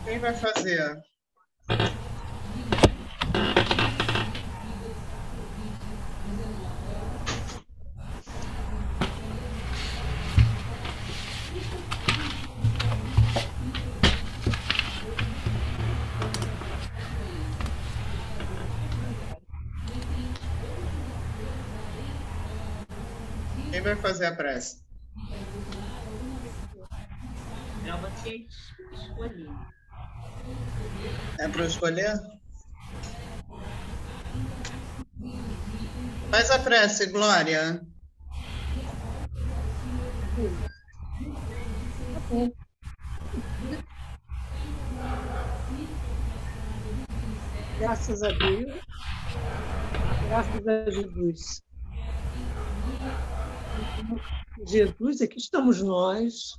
Quem vai fazer? Quem vai fazer a prece? Para você escolher. É para eu escolher? Faz a prece, Glória. Graças a Deus, graças a Jesus. Jesus, aqui estamos nós,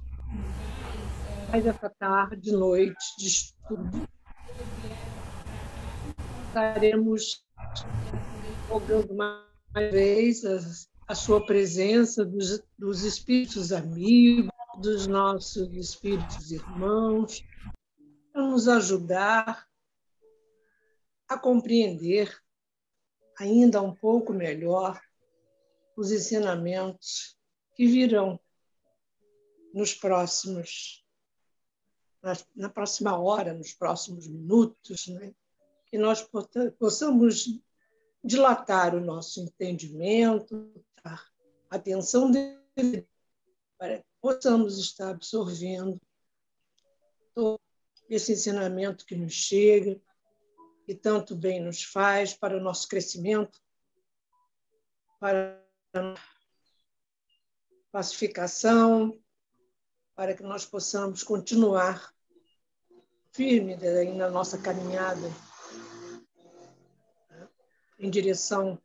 mais essa tarde, noite de estudo. Estaremos rogando mais vez a sua presença dos espíritos amigos, dos nossos espíritos irmãos, para nos ajudar a compreender ainda um pouco melhor os ensinamentos que virão na próxima hora, nos próximos minutos, né? Que nós possamos dilatar o nosso entendimento, a atenção dele, para que possamos estar absorvendo todo esse ensinamento que nos chega, que tanto bem nos faz para o nosso crescimento, para a pacificação, para que nós possamos continuar firme na nossa caminhada em direção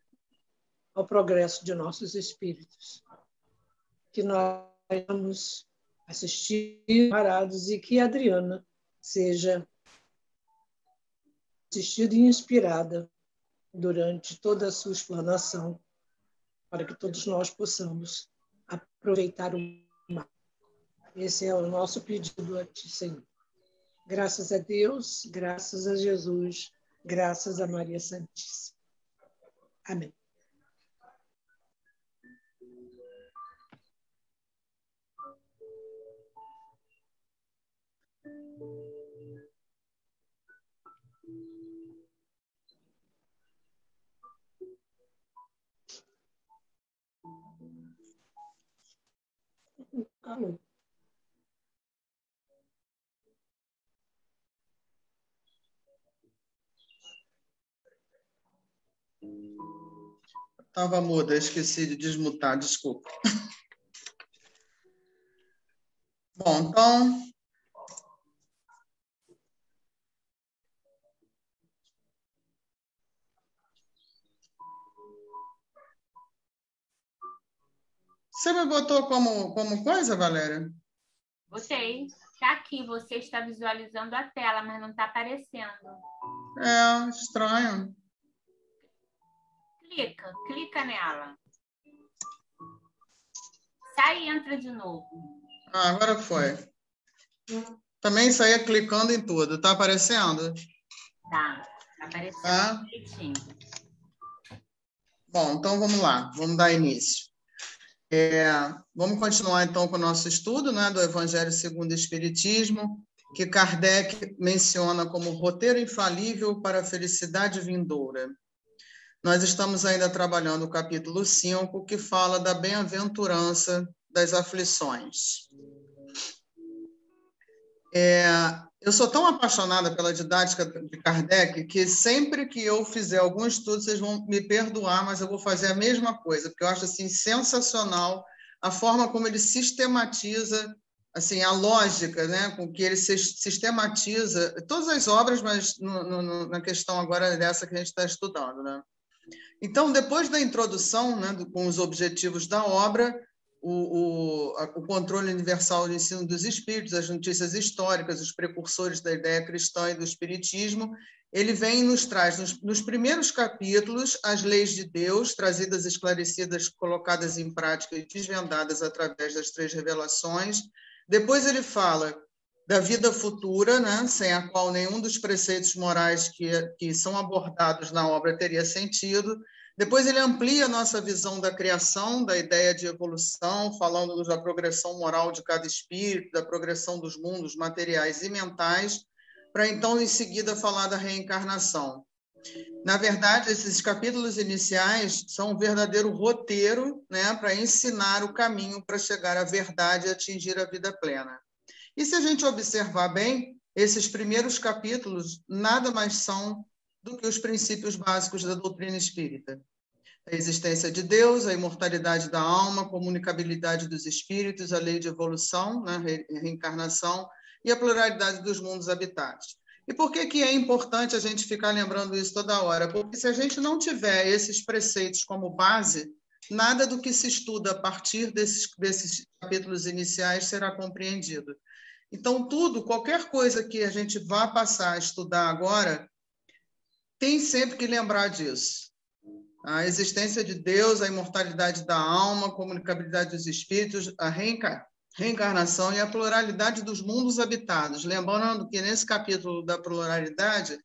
ao progresso de nossos espíritos. Que nós vamos assistir parados e que a Adriana seja assistida e inspirada durante toda a sua explanação, para que todos nós possamos aproveitar o máximo. Esse é o nosso pedido a Ti, Senhor. Graças a Deus, graças a Jesus, graças a Maria Santíssima. Amém. Amém. Estava muda, esqueci de desmutar, desculpa. Bom, então... Você me botou como coisa, Valéria? Botei. Está aqui, você está visualizando a tela, mas não está aparecendo. É, estranho. Clica nela. Sai e entra de novo. Ah, agora foi. Também saía clicando em tudo. Tá aparecendo? Tá aparecendo direitinho. Bom, então vamos lá. Vamos dar início. Vamos continuar, então, com o nosso estudo, né, do Evangelho segundo o Espiritismo, que Kardec menciona como roteiro infalível para a felicidade vindoura. Nós estamos ainda trabalhando o capítulo 5, que fala da bem-aventurança das aflições. Eu sou tão apaixonada pela didática de Kardec que sempre que eu fizer algum estudo, vocês vão me perdoar, mas eu vou fazer a mesma coisa, porque eu acho assim, sensacional a forma como ele sistematiza assim, a lógica, né, com que ele sistematiza todas as obras, mas na questão agora dessa que a gente está estudando, né? Então, depois da introdução, né, com os objetivos da obra, o controle universal do ensino dos espíritos, as notícias históricas, os precursores da ideia cristã e do espiritismo, ele vem e nos traz, nos primeiros capítulos, as leis de Deus, trazidas, esclarecidas, colocadas em prática e desvendadas através das 3 revelações. Depois ele fala da vida futura, né, sem a qual nenhum dos preceitos morais que são abordados na obra teria sentido. Depois ele amplia a nossa visão da criação, da ideia de evolução, falando da progressão moral de cada espírito, da progressão dos mundos materiais e mentais, para então, em seguida, falar da reencarnação. Na verdade, esses capítulos iniciais são um verdadeiro roteiro, né, para ensinar o caminho para chegar à verdade e atingir a vida plena. E se a gente observar bem, esses primeiros capítulos nada mais são do que os princípios básicos da doutrina espírita. A existência de Deus, a imortalidade da alma, a comunicabilidade dos espíritos, a lei de evolução, né, reencarnação e a pluralidade dos mundos habitados. E por que é importante a gente ficar lembrando isso toda hora? Porque se a gente não tiver esses preceitos como base, nada do que se estuda a partir desses capítulos iniciais será compreendido. Então, qualquer coisa que a gente vá passar a estudar agora, tem sempre que lembrar disso. A existência de Deus, a imortalidade da alma, a comunicabilidade dos espíritos, a reencarnação e a pluralidade dos mundos habitados. Lembrando que nesse capítulo da pluralidade,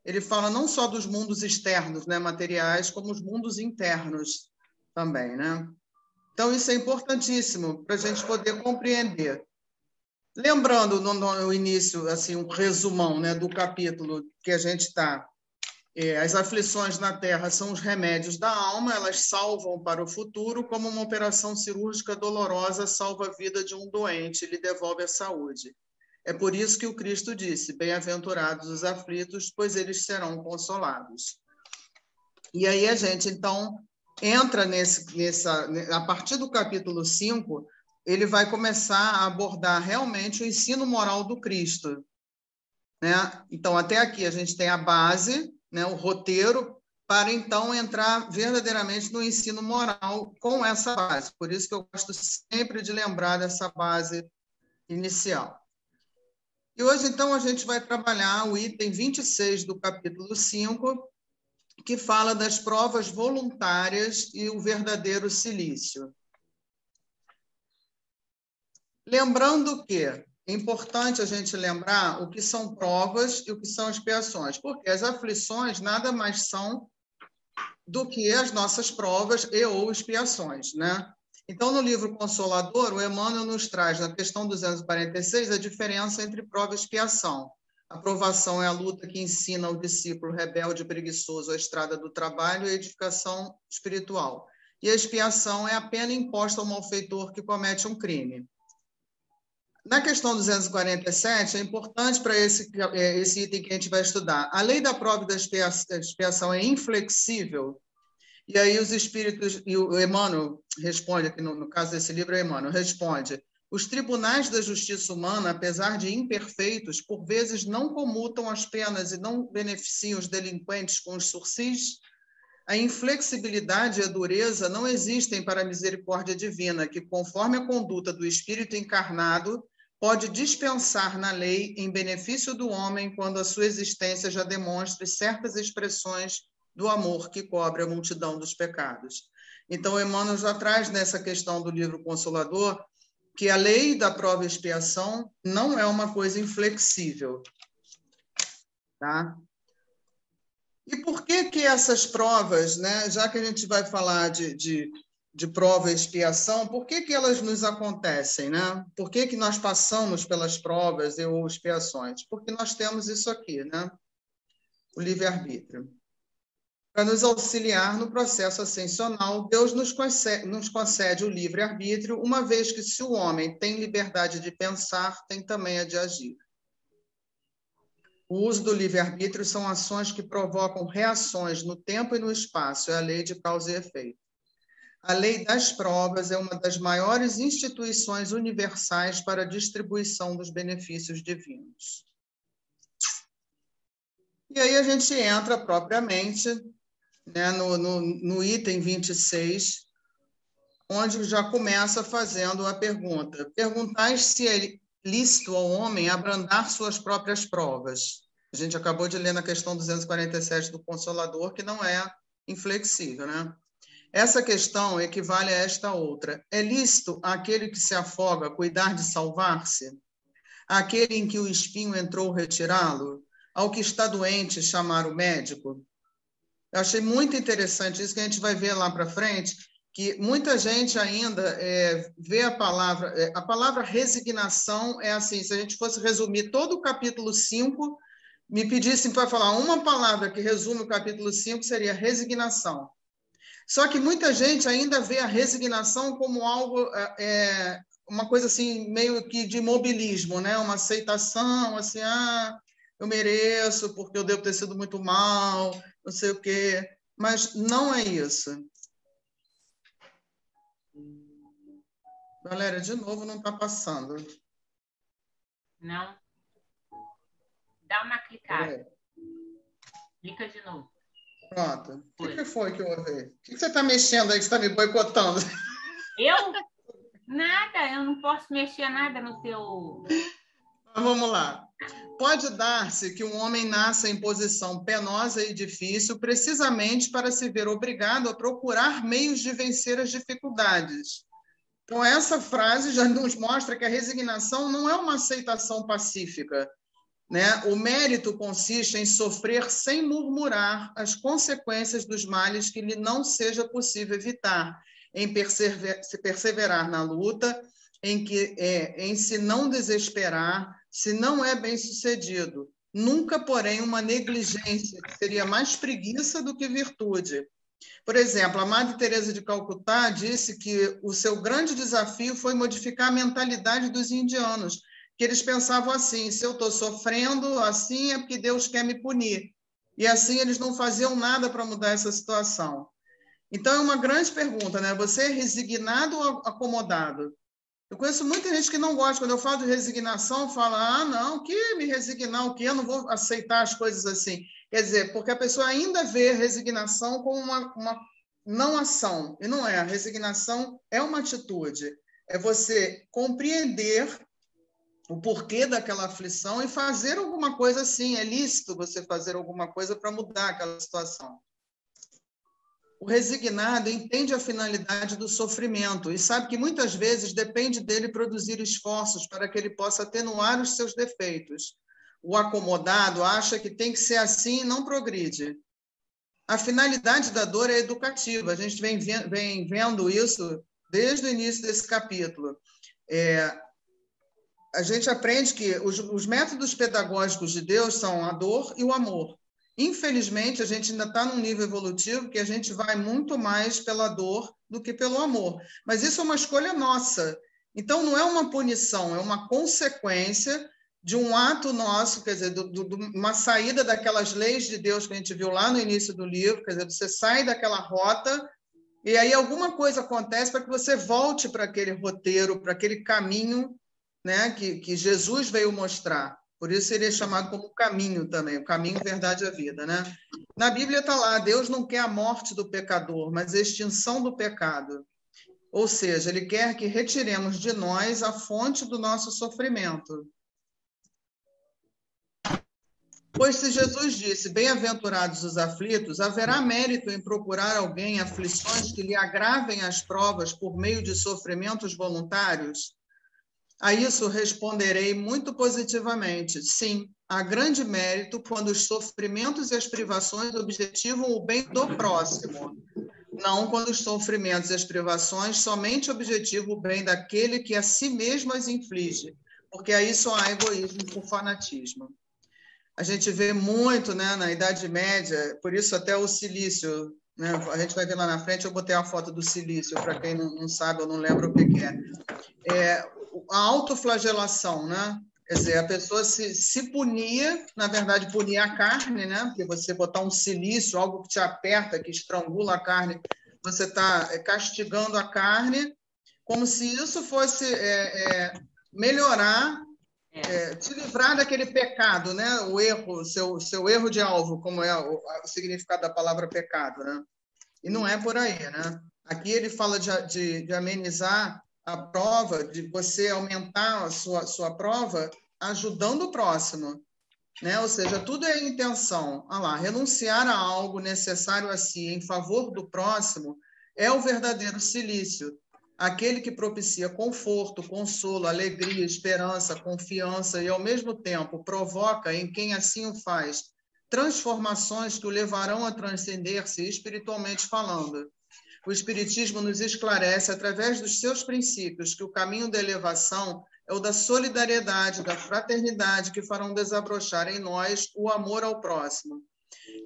ele fala não só dos mundos externos, né, materiais, como os mundos internos também, né? Então, isso é importantíssimo para a gente poder compreender. Lembrando, no início, assim, um resumão, né, do capítulo que a gente está, as aflições na Terra são os remédios da alma, elas salvam para o futuro, como uma operação cirúrgica dolorosa salva a vida de um doente e lhe devolve a saúde. É por isso que o Cristo disse, bem-aventurados os aflitos, pois eles serão consolados. E aí a gente, então, entra a partir do capítulo 5, ele vai começar a abordar realmente o ensino moral do Cristo, né? Então, até aqui a gente tem a base, né, o roteiro, para então entrar verdadeiramente no ensino moral com essa base. Por isso que eu gosto sempre de lembrar dessa base inicial. E hoje, então, a gente vai trabalhar o item 26 do capítulo 5, que fala das provas voluntárias e o verdadeiro silício. Lembrando que é importante a gente lembrar o que são provas e o que são expiações, porque as aflições nada mais são do que as nossas provas e ou expiações, né? Então, no livro Consolador, o Emmanuel nos traz, na questão 246, a diferença entre prova e expiação. A provação é a luta que ensina ao discípulo rebelde e preguiçoso a estrada do trabalho e a edificação espiritual. E a expiação é a pena imposta ao malfeitor que comete um crime. Na questão 247, é importante para esse item que a gente vai estudar. A lei da prova e da expiação é inflexível. E aí os espíritos, e o Emmanuel responde, aqui no caso desse livro, Emmanuel responde: os tribunais da justiça humana, apesar de imperfeitos, por vezes não comutam as penas e não beneficiam os delinquentes com os sursis. A inflexibilidade e a dureza não existem para a misericórdia divina, que, conforme a conduta do espírito encarnado, pode dispensar na lei em benefício do homem quando a sua existência já demonstre certas expressões do amor que cobre a multidão dos pecados. Então, Emmanuel já traz nessa questão do livro Consolador que a lei da prova e expiação não é uma coisa inflexível. Tá? E por que essas provas, né, já que a gente vai falar de prova e expiação, por que elas nos acontecem, né? Por que nós passamos pelas provas ou expiações? Porque nós temos isso aqui, né? O livre-arbítrio. Para nos auxiliar no processo ascensional, Deus nos concede o livre-arbítrio, uma vez que, se o homem tem liberdade de pensar, tem também a de agir. O uso do livre-arbítrio são ações que provocam reações no tempo e no espaço, é a lei de causa e efeito. A lei das provas é uma das maiores instituições universais para a distribuição dos benefícios divinos. E aí a gente entra propriamente, né, no item 26, onde já começa fazendo a pergunta. Perguntais se é lícito ao homem abrandar suas próprias provas. A gente acabou de ler na questão 247 do Consolador, que não é inflexível, né? Essa questão equivale a esta outra. É lícito àquele que se afoga cuidar de salvar-se? Àquele em que o espinho entrou retirá-lo? Ao que está doente chamar o médico? Eu achei muito interessante isso, que a gente vai ver lá para frente, que muita gente ainda vê a palavra resignação é assim, se a gente fosse resumir todo o capítulo 5, me pedissem para falar uma palavra que resume o capítulo 5, seria resignação. Só que muita gente ainda vê a resignação como algo, uma coisa assim, meio que de imobilismo, né? Uma aceitação, assim, eu mereço porque eu devo ter sido muito mal, não sei o quê. Mas não é isso. Galera, de novo não está passando. Não. Dá uma clicada. Clica de novo. Pronto. O que foi que eu ouvi? O que você está mexendo aí que está me boicotando? Eu? Nada, eu não posso mexer nada no teu... Vamos lá. Pode dar-se que um homem nasça em posição penosa e difícil precisamente para se ver obrigado a procurar meios de vencer as dificuldades. Então, essa frase já nos mostra que a resignação não é uma aceitação pacífica, né? O mérito consiste em sofrer sem murmurar as consequências dos males que lhe não seja possível evitar, em perseverar na luta, em se não desesperar, se não é bem-sucedido. Nunca, porém, uma negligência, que seria mais preguiça do que virtude. Por exemplo, a Madre Teresa de Calcutá disse que o seu grande desafio foi modificar a mentalidade dos indianos, que eles pensavam assim, se eu estou sofrendo assim é porque Deus quer me punir. E assim eles não faziam nada para mudar essa situação. Então, é uma grande pergunta, né? Você é resignado ou acomodado? Eu conheço muita gente que não gosta. Quando eu falo de resignação, fala, não, que me resignar, o quê? Eu não vou aceitar as coisas assim. Quer dizer, porque a pessoa ainda vê resignação como uma não ação. E não é. A resignação é uma atitude. É você compreender o porquê daquela aflição e fazer alguma coisa assim. É lícito você fazer alguma coisa para mudar aquela situação. O resignado entende a finalidade do sofrimento e sabe que muitas vezes depende dele produzir esforços para que ele possa atenuar os seus defeitos. O acomodado acha que tem que ser assim e não progride. A finalidade da dor é educativa. A gente vem vendo isso desde o início desse capítulo. A gente aprende que os métodos pedagógicos de Deus são a dor e o amor. Infelizmente, a gente ainda está num nível evolutivo que a gente vai muito mais pela dor do que pelo amor. Mas isso é uma escolha nossa. Então, não é uma punição, é uma consequência de um ato nosso, quer dizer, uma saída daquelas leis de Deus que a gente viu lá no início do livro, quer dizer, você sai daquela rota e aí alguma coisa acontece para que você volte para aquele roteiro, para aquele caminho, né, que Jesus veio mostrar. Por isso ele é chamado como caminho também, o caminho, verdade e a vida, né? Na Bíblia está lá, Deus não quer a morte do pecador, mas a extinção do pecado. Ou seja, ele quer que retiremos de nós a fonte do nosso sofrimento. Pois se Jesus disse, bem-aventurados os aflitos, haverá mérito em procurar alguém aflições que lhe agravem as provas por meio de sofrimentos voluntários? A isso responderei muito positivamente. Sim, há grande mérito quando os sofrimentos e as privações objetivam o bem do próximo, não quando os sofrimentos e as privações somente objetivam o bem daquele que a si mesmo as inflige, porque aí só há egoísmo por fanatismo. A gente vê muito, né, na Idade Média, por isso até o silício, né, a gente vai ver lá na frente, eu botei a foto do silício, para quem não sabe ou não lembra o que é. A autoflagelação, né? Quer dizer, a pessoa se punia, na verdade, punia a carne, né? Porque você botar um silício, algo que te aperta, que estrangula a carne, você está castigando a carne, como se isso fosse melhorar, te livrar daquele pecado, né? O erro, seu erro de alvo, como é o significado da palavra pecado, né? E não é por aí, né? Aqui ele fala de amenizar a prova, de você aumentar a sua prova ajudando o próximo, né? Ou seja, tudo é intenção. Renunciar a algo necessário a si em favor do próximo é o verdadeiro silício. aquele que propicia conforto, consolo, alegria, esperança, confiança e, ao mesmo tempo, provoca em quem assim o faz transformações que o levarão a transcender-se espiritualmente falando. O Espiritismo nos esclarece, através dos seus princípios, que o caminho da elevação é o da solidariedade, da fraternidade, que farão desabrochar em nós o amor ao próximo.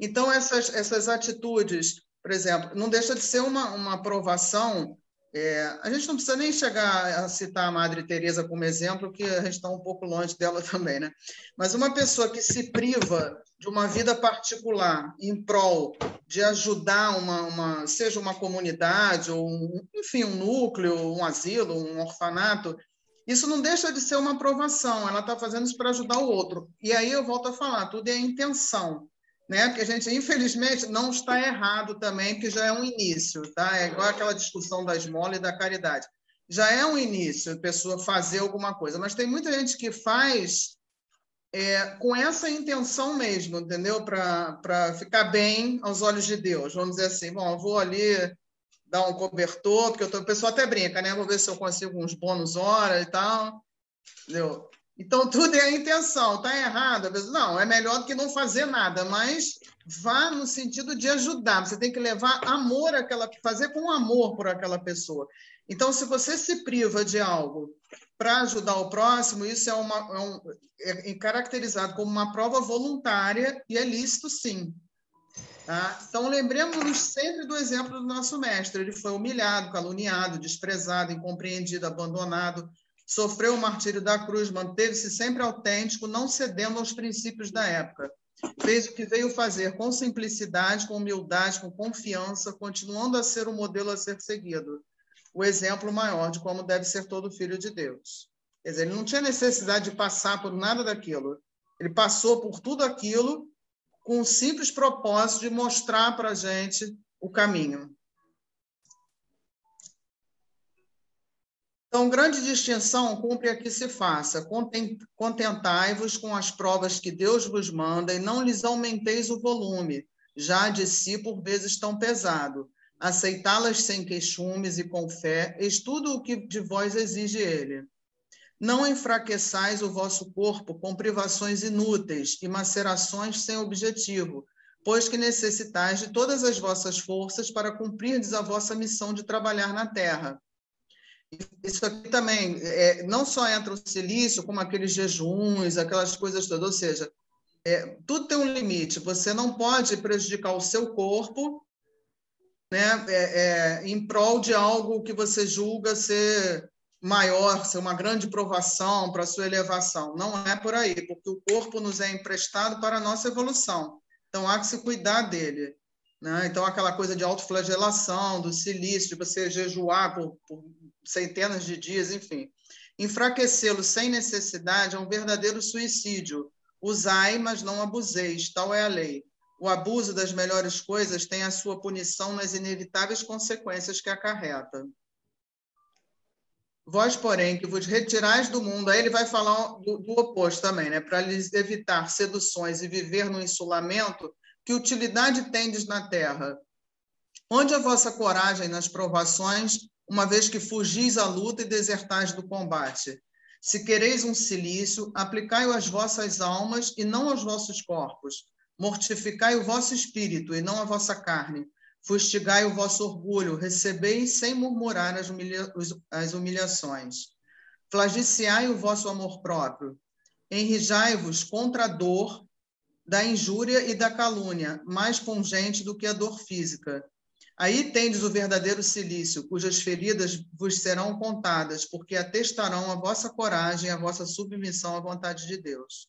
Então, essas atitudes, por exemplo, não deixa de ser uma provação. A gente não precisa nem chegar a citar a Madre Teresa como exemplo, que a gente está um pouco longe dela também, né? Mas uma pessoa que se priva de uma vida particular em prol de ajudar seja uma comunidade, ou enfim, um núcleo, um asilo, um orfanato, isso não deixa de ser uma provação, ela está fazendo isso para ajudar o outro. E aí eu volto a falar, tudo é intenção. Né? Porque a gente, infelizmente, não está errado também, porque já é um início, tá? É igual aquela discussão da esmola e da caridade. Já é um início, a pessoa fazer alguma coisa, mas tem muita gente que faz com essa intenção mesmo, entendeu? Para ficar bem aos olhos de Deus. Vamos dizer assim, bom, eu vou ali dar um cobertor, porque o pessoal até brinca, né? Vou ver se eu consigo uns bônus hora e tal, entendeu? Então, tudo é a intenção. Está errado? Não, é melhor do que não fazer nada, mas vá no sentido de ajudar. Você tem que levar amor fazer com amor por aquela pessoa. Então, se você se priva de algo para ajudar o próximo, isso é caracterizado como uma prova voluntária e é lícito, sim. Tá? Então, lembremos-nos sempre do exemplo do nosso mestre. Ele foi humilhado, caluniado, desprezado, incompreendido, abandonado, sofreu o martírio da cruz, manteve-se sempre autêntico, não cedendo aos princípios da época. Fez o que veio fazer com simplicidade, com humildade, com confiança, continuando a ser o modelo a ser seguido, o exemplo maior de como deve ser todo filho de Deus. Quer dizer, ele não tinha necessidade de passar por nada daquilo. Ele passou por tudo aquilo com o simples propósito de mostrar para a gente o caminho. Então, grande distinção cumpre a que se faça. Contentai-vos com as provas que Deus vos manda e não lhes aumenteis o volume, já de si por vezes tão pesado. Aceitá-las sem queixumes e com fé, eis tudo o que de vós exige ele. Não enfraqueçais o vosso corpo com privações inúteis e macerações sem objetivo, pois que necessitais de todas as vossas forças para cumprirdes a vossa missão de trabalhar na terra. Isso aqui também, não só entra o silício, como aqueles jejuns, aquelas coisas todas, ou seja, tudo tem um limite, você não pode prejudicar o seu corpo, né, em prol de algo que você julga ser maior, ser uma grande provação para a sua elevação. Não é por aí, porque o corpo nos é emprestado para a nossa evolução, então há que se cuidar dele. Né? Então, aquela coisa de autoflagelação, do silício, de você jejuar por centenas de dias, enfim. Enfraquecê-lo sem necessidade é um verdadeiro suicídio. Usai, mas não abuseis, tal é a lei. O abuso das melhores coisas tem a sua punição nas inevitáveis consequências que acarreta. Vós, porém, que vos retirais do mundo, aí ele vai falar do oposto também, né? Para lhes evitar seduções e viver no insulamento, que utilidade tendes na terra? Onde a vossa coragem nas provações, uma vez que fugis à luta e desertais do combate? Se quereis um cilício, aplicai-o às vossas almas e não aos vossos corpos. Mortificai o vosso espírito e não a vossa carne. Fustigai o vosso orgulho, recebei sem murmurar as humilhações. Flagiciai o vosso amor próprio. Enrijai-vos contra a dor da injúria e da calúnia, mais pungente do que a dor física. Aí tendes o verdadeiro cilício, cujas feridas vos serão contadas, porque atestarão a vossa coragem e a vossa submissão à vontade de Deus.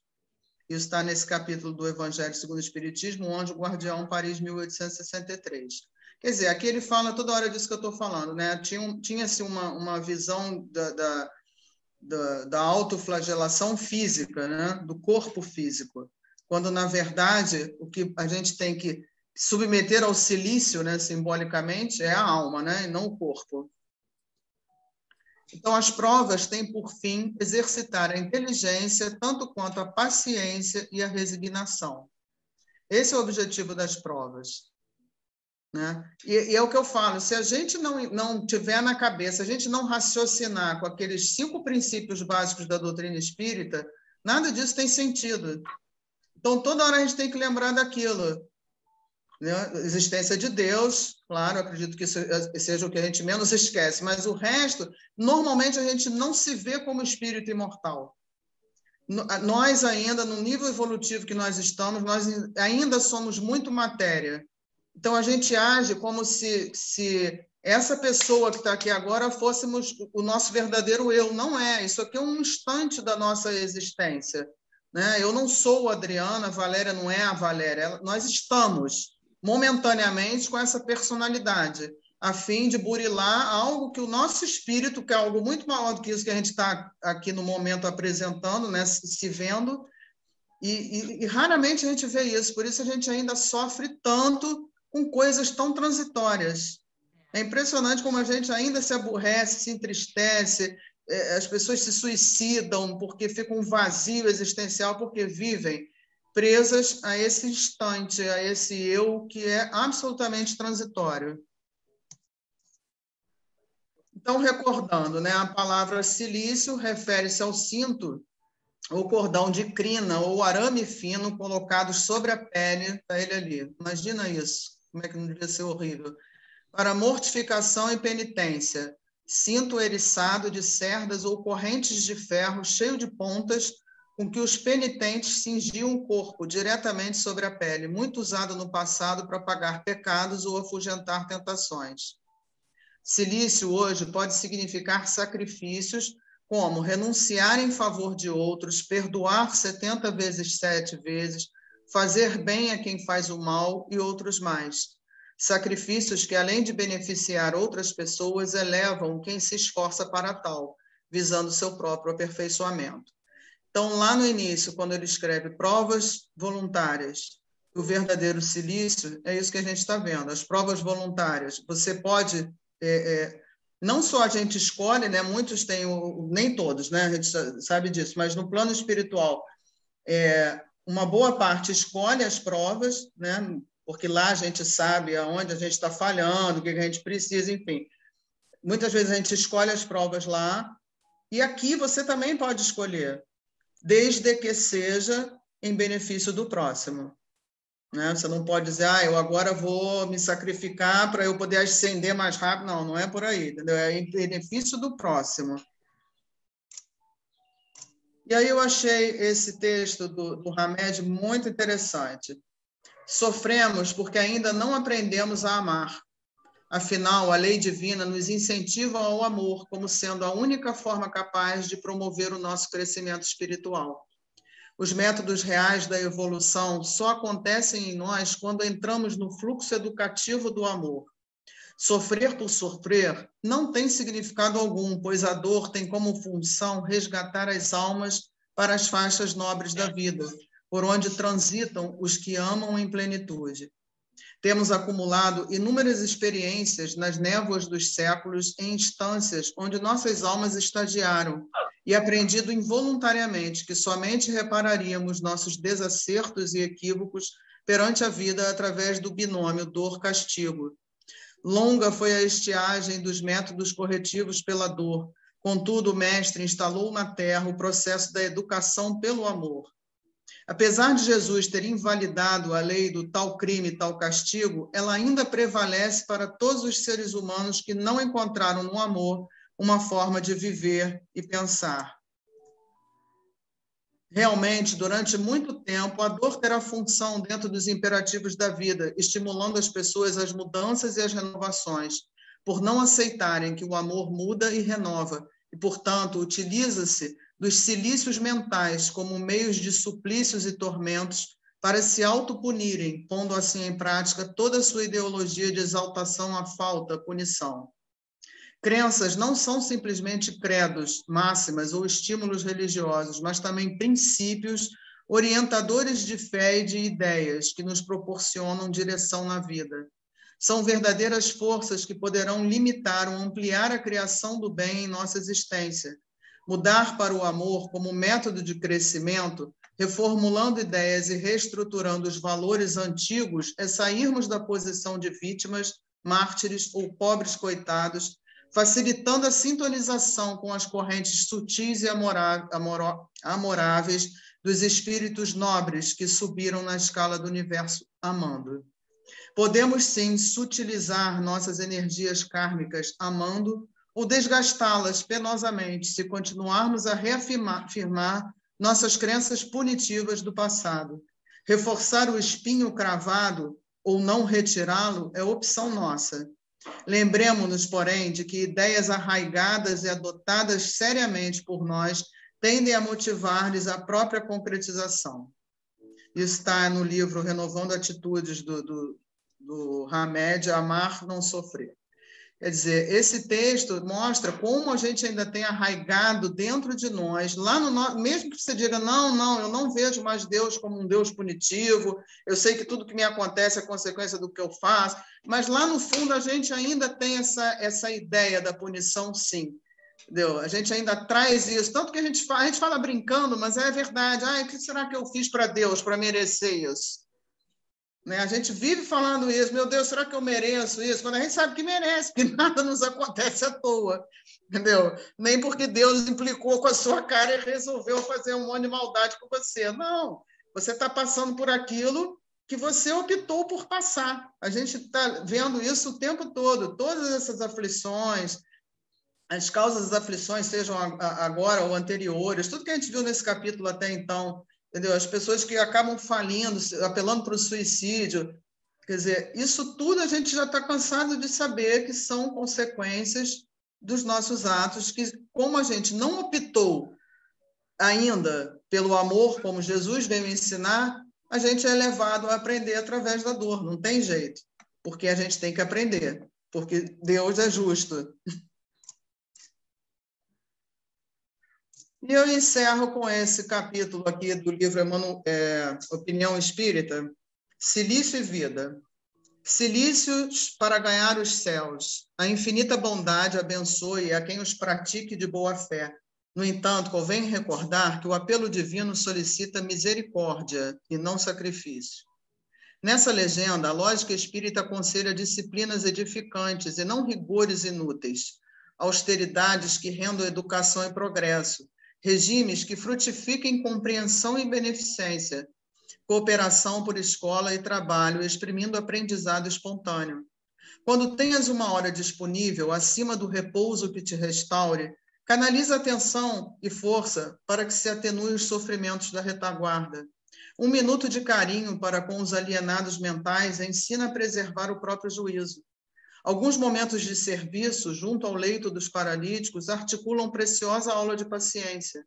Isso está nesse capítulo do Evangelho segundo o Espiritismo, O Anjo Guardião, Paris, 1863. Quer dizer, aqui ele fala toda hora disso que eu estou falando, né? Tinha-se uma visão da autoflagelação física, né? Do corpo físico, quando, na verdade, o que a gente tem que submeter ao cilício, né, simbolicamente, é a alma, né, e não o corpo. Então, as provas têm por fim exercitar a inteligência tanto quanto a paciência e a resignação. Esse é o objetivo das provas. né? E é o que eu falo, se a gente não tiver na cabeça, a gente não raciocinar com aqueles 5 princípios básicos da doutrina espírita, nada disso tem sentido. Então, toda hora a gente tem que lembrar daquilo, né? Existência de Deus, claro, acredito que isso seja o que a gente menos esquece, mas o resto, normalmente a gente não se vê como espírito imortal. Nós ainda, no nível evolutivo que nós estamos, nós ainda somos muito matéria. Então, a gente age como se essa pessoa que está aqui agora fôssemos o nosso verdadeiro eu. Não é. Isso aqui é um instante da nossa existência, né? Eu não sou a Adriana, a Valéria não é a Valéria. Nós estamos momentaneamente com essa personalidade, a fim de burilar algo que o nosso espírito, que é algo muito maior do que isso que a gente está aqui no momento apresentando, né? Se vendo, e raramente a gente vê isso. Por isso a gente ainda sofre tanto com coisas tão transitórias. É impressionante como a gente ainda se aborrece, se entristece, as pessoas se suicidam porque ficam um vazio existencial, porque vivem presas a esse instante, a esse eu que é absolutamente transitório. Então, recordando, né, a palavra silício refere-se ao cinto ou cordão de crina ou arame fino colocados sobre a pele, está ele ali. Imagina isso. Como é que não devia ser horrível? Para mortificação e penitência, cinto eriçado de cerdas ou correntes de ferro cheio de pontas, com que os penitentes cingiam o corpo diretamente sobre a pele, muito usado no passado para pagar pecados ou afugentar tentações. Silício hoje pode significar sacrifícios, como renunciar em favor de outros, perdoar 70 vezes 7 vezes, fazer bem a quem faz o mal e outros mais. Sacrifícios que, além de beneficiar outras pessoas, elevam quem se esforça para tal, visando seu próprio aperfeiçoamento. Então, lá no início, quando ele escreve provas voluntárias, o verdadeiro silício, é isso que a gente está vendo, as provas voluntárias. Você pode, não só a gente escolhe, né? Muitos têm, nem todos, né? A gente sabe disso, mas no plano espiritual, uma boa parte escolhe as provas, né? Porque lá a gente sabe aonde a gente está falhando, o que a gente precisa, enfim. Muitas vezes a gente escolhe as provas lá, e aqui você também pode escolher, desde que seja em benefício do próximo, né? Você não pode dizer, eu agora vou me sacrificar para eu poder ascender mais rápido. Não, não é por aí, entendeu? É em benefício do próximo. E aí eu achei esse texto do Hamed muito interessante. Sofremos porque ainda não aprendemos a amar. Afinal, a lei divina nos incentiva ao amor como sendo a única forma capaz de promover o nosso crescimento espiritual. Os métodos reais da evolução só acontecem em nós quando entramos no fluxo educativo do amor. Sofrer por sofrer não tem significado algum, pois a dor tem como função resgatar as almas para as faixas nobres da vida, por onde transitam os que amam em plenitude. Temos acumulado inúmeras experiências nas névoas dos séculos em instâncias onde nossas almas estagiaram e aprendido involuntariamente que somente repararíamos nossos desacertos e equívocos perante a vida através do binômio dor-castigo. Longa foi a estiagem dos métodos corretivos pela dor, contudo o mestre instalou na terra o processo da educação pelo amor. Apesar de Jesus ter invalidado a lei do tal crime, tal castigo, ela ainda prevalece para todos os seres humanos que não encontraram no amor uma forma de viver e pensar. Realmente, durante muito tempo, a dor terá função dentro dos imperativos da vida, estimulando as pessoas às mudanças e às renovações, por não aceitarem que o amor muda e renova, e, portanto, utiliza-se dos cilícios mentais como meios de suplícios e tormentos para se autopunirem, pondo assim em prática toda a sua ideologia de exaltação à falta, à punição. Crenças não são simplesmente credos, máximas ou estímulos religiosos, mas também princípios orientadores de fé e de ideias que nos proporcionam direção na vida. São verdadeiras forças que poderão limitar ou ampliar a criação do bem em nossa existência. Mudar para o amor como método de crescimento reformulando ideias e reestruturando os valores antigos, é sairmos da posição de vítimas, mártires ou pobres coitados, facilitando a sintonização com as correntes sutis e amoráveis dos espíritos nobres que subiram na escala do universo amando. Podemos, sim, sutilizar nossas energias kármicas amando ou desgastá-las penosamente se continuarmos a reafirmar nossas crenças punitivas do passado. Reforçar o espinho cravado ou não retirá-lo é opção nossa. Lembremos-nos, porém, de que ideias arraigadas e adotadas seriamente por nós tendem a motivar-lhes a própria concretização. Isso está no livro Renovando Atitudes do Hamed, Amar, Não Sofrer. Quer dizer, esse texto mostra como a gente ainda tem arraigado dentro de nós, lá no mesmo que você diga, não, eu não vejo mais Deus como um Deus punitivo, eu sei que tudo que me acontece é consequência do que eu faço, mas lá no fundo a gente ainda tem essa ideia da punição, sim. Entendeu? A gente ainda traz isso, tanto que a gente fala brincando, mas é verdade. O que será que eu fiz para Deus para merecer isso? Né? A gente vive falando isso, meu Deus, será que eu mereço isso? Quando a gente sabe que merece, porque nada nos acontece à toa, entendeu? Nem porque Deus implicou com a sua cara e resolveu fazer um monte de maldade com você. Não, você está passando por aquilo que você optou por passar. A gente está vendo isso o tempo todo, todas essas aflições, as causas das aflições, sejam agora ou anteriores, tudo que a gente viu nesse capítulo até então, entendeu? As pessoas que acabam falindo, apelando para o suicídio, quer dizer, isso tudo a gente já está cansado de saber que são consequências dos nossos atos, que como a gente não optou ainda pelo amor, como Jesus veio ensinar, a gente é levado a aprender através da dor, não tem jeito, porque a gente tem que aprender, porque Deus é justo. E eu encerro com esse capítulo aqui do livro Opinião Espírita, Silício e Vida. Silícios para ganhar os céus. A infinita bondade abençoe a quem os pratique de boa fé. No entanto, convém recordar que o apelo divino solicita misericórdia e não sacrifício. Nessa legenda, a lógica espírita aconselha disciplinas edificantes e não rigores inúteis, austeridades que rendam educação e progresso, regimes que frutifiquem compreensão e beneficência, cooperação por escola e trabalho, exprimindo aprendizado espontâneo. Quando tenhas uma hora disponível, acima do repouso que te restaure, canaliza atenção e força para que se atenuem os sofrimentos da retaguarda. Um minuto de carinho para com os alienados mentais ensina a preservar o próprio juízo. Alguns momentos de serviço, junto ao leito dos paralíticos, articulam preciosa aula de paciência.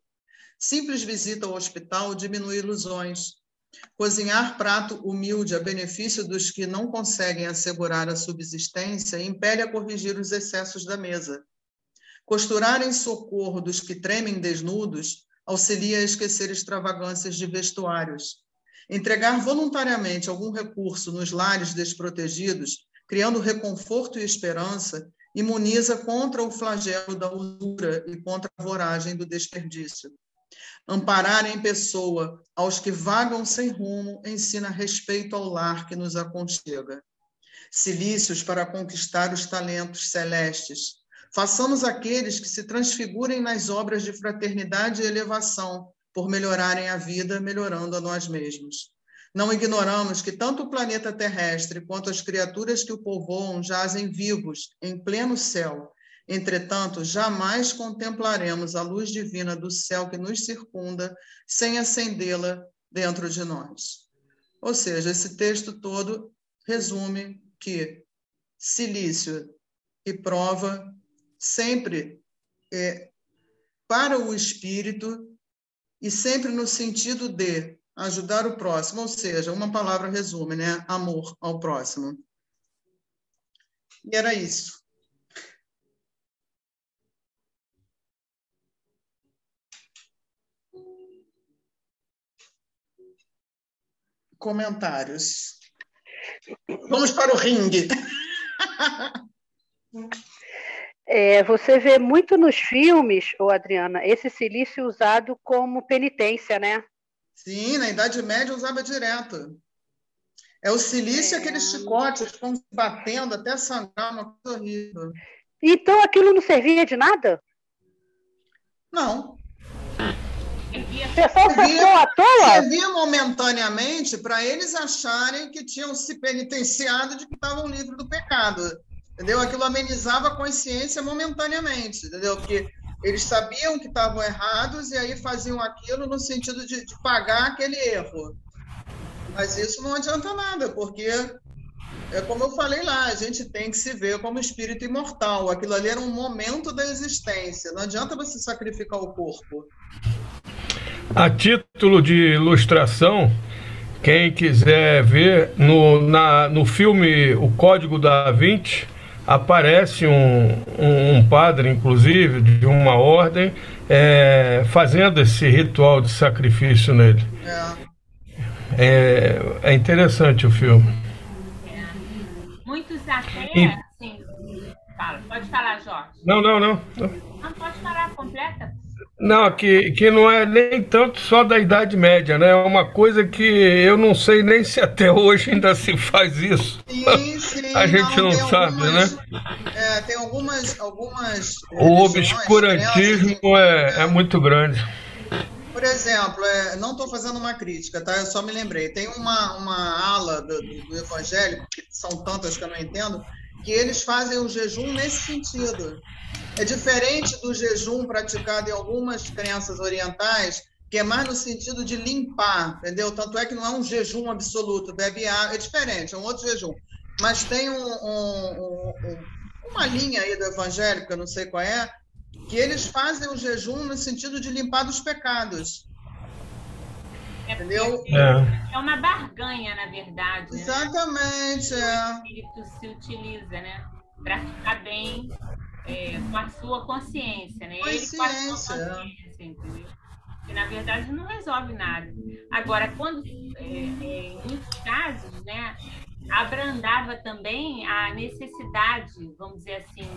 Simples visita ao hospital diminui ilusões. Cozinhar prato humilde a benefício dos que não conseguem assegurar a subsistência impele a corrigir os excessos da mesa. Costurar em socorro dos que tremem desnudos auxilia a esquecer extravagâncias de vestuários. Entregar voluntariamente algum recurso nos lares desprotegidos, criando reconforto e esperança, imuniza contra o flagelo da usura e contra a voragem do desperdício. Amparar em pessoa aos que vagam sem rumo ensina respeito ao lar que nos aconchega. Silícios para conquistar os talentos celestes. Façamos aqueles que se transfigurem nas obras de fraternidade e elevação, por melhorarem a vida, melhorando a nós mesmos. Não ignoramos que tanto o planeta terrestre quanto as criaturas que o povoam jazem vivos, em pleno céu. Entretanto, jamais contemplaremos a luz divina do céu que nos circunda sem acendê-la dentro de nós. Ou seja, esse texto todo resume que silício e prova sempre para o espírito e sempre no sentido de ajudar o próximo, ou seja, uma palavra resume, né? Amor ao próximo. E era isso. Comentários. Vamos para o ringue. Você vê muito nos filmes, Adriana, esse silício usado como penitência, né? Sim, na Idade Média usava direto. É o silício e aqueles chicotes que vão se batendo até sangrar, uma coisa horrível. Então aquilo não servia de nada? Não. O pessoal sacou à toa? Servia momentaneamente para eles acharem que tinham se penitenciado de que estavam livres do pecado. Entendeu? Aquilo amenizava a consciência momentaneamente, entendeu? Porque eles sabiam que estavam errados e aí faziam aquilo no sentido de pagar aquele erro. Mas isso não adianta nada, porque, como eu falei lá, a gente tem que se ver como espírito imortal. Aquilo ali era um momento da existência. Não adianta você sacrificar o corpo. A título de ilustração, quem quiser ver, no filme O Código da Vinci, aparece um padre, inclusive, de uma ordem, fazendo esse ritual de sacrifício nele. É interessante o filme. Muitos até, assim, pode falar, Jorge. Não. Não pode falar, completa. Não, que não é nem tanto só da Idade Média, né? É uma coisa que eu não sei nem se até hoje ainda se faz isso. Sim, a gente não sabe, né? Tem algumas o obscurantismo é muito grande. Por exemplo, não estou fazendo uma crítica, tá? Eu só me lembrei. Tem uma ala do evangélico, que são tantas que eu não entendo, que eles fazem o jejum nesse sentido. É diferente do jejum praticado em algumas crenças orientais, que é mais no sentido de limpar, entendeu? Tanto é que não é um jejum absoluto, bebe água, é diferente, é um outro jejum. Mas tem uma linha aí do evangélico, eu não sei qual é, que eles fazem o jejum no sentido de limpar dos pecados. Entendeu? É uma barganha, na verdade. Exatamente. O espírito se utiliza, né? Para ficar bem com a sua consciência, né? Ele com a sua consciência, entendeu? Que na verdade não resolve nada. Agora, quando em muitos casos, né, abrandava também a necessidade, vamos dizer assim,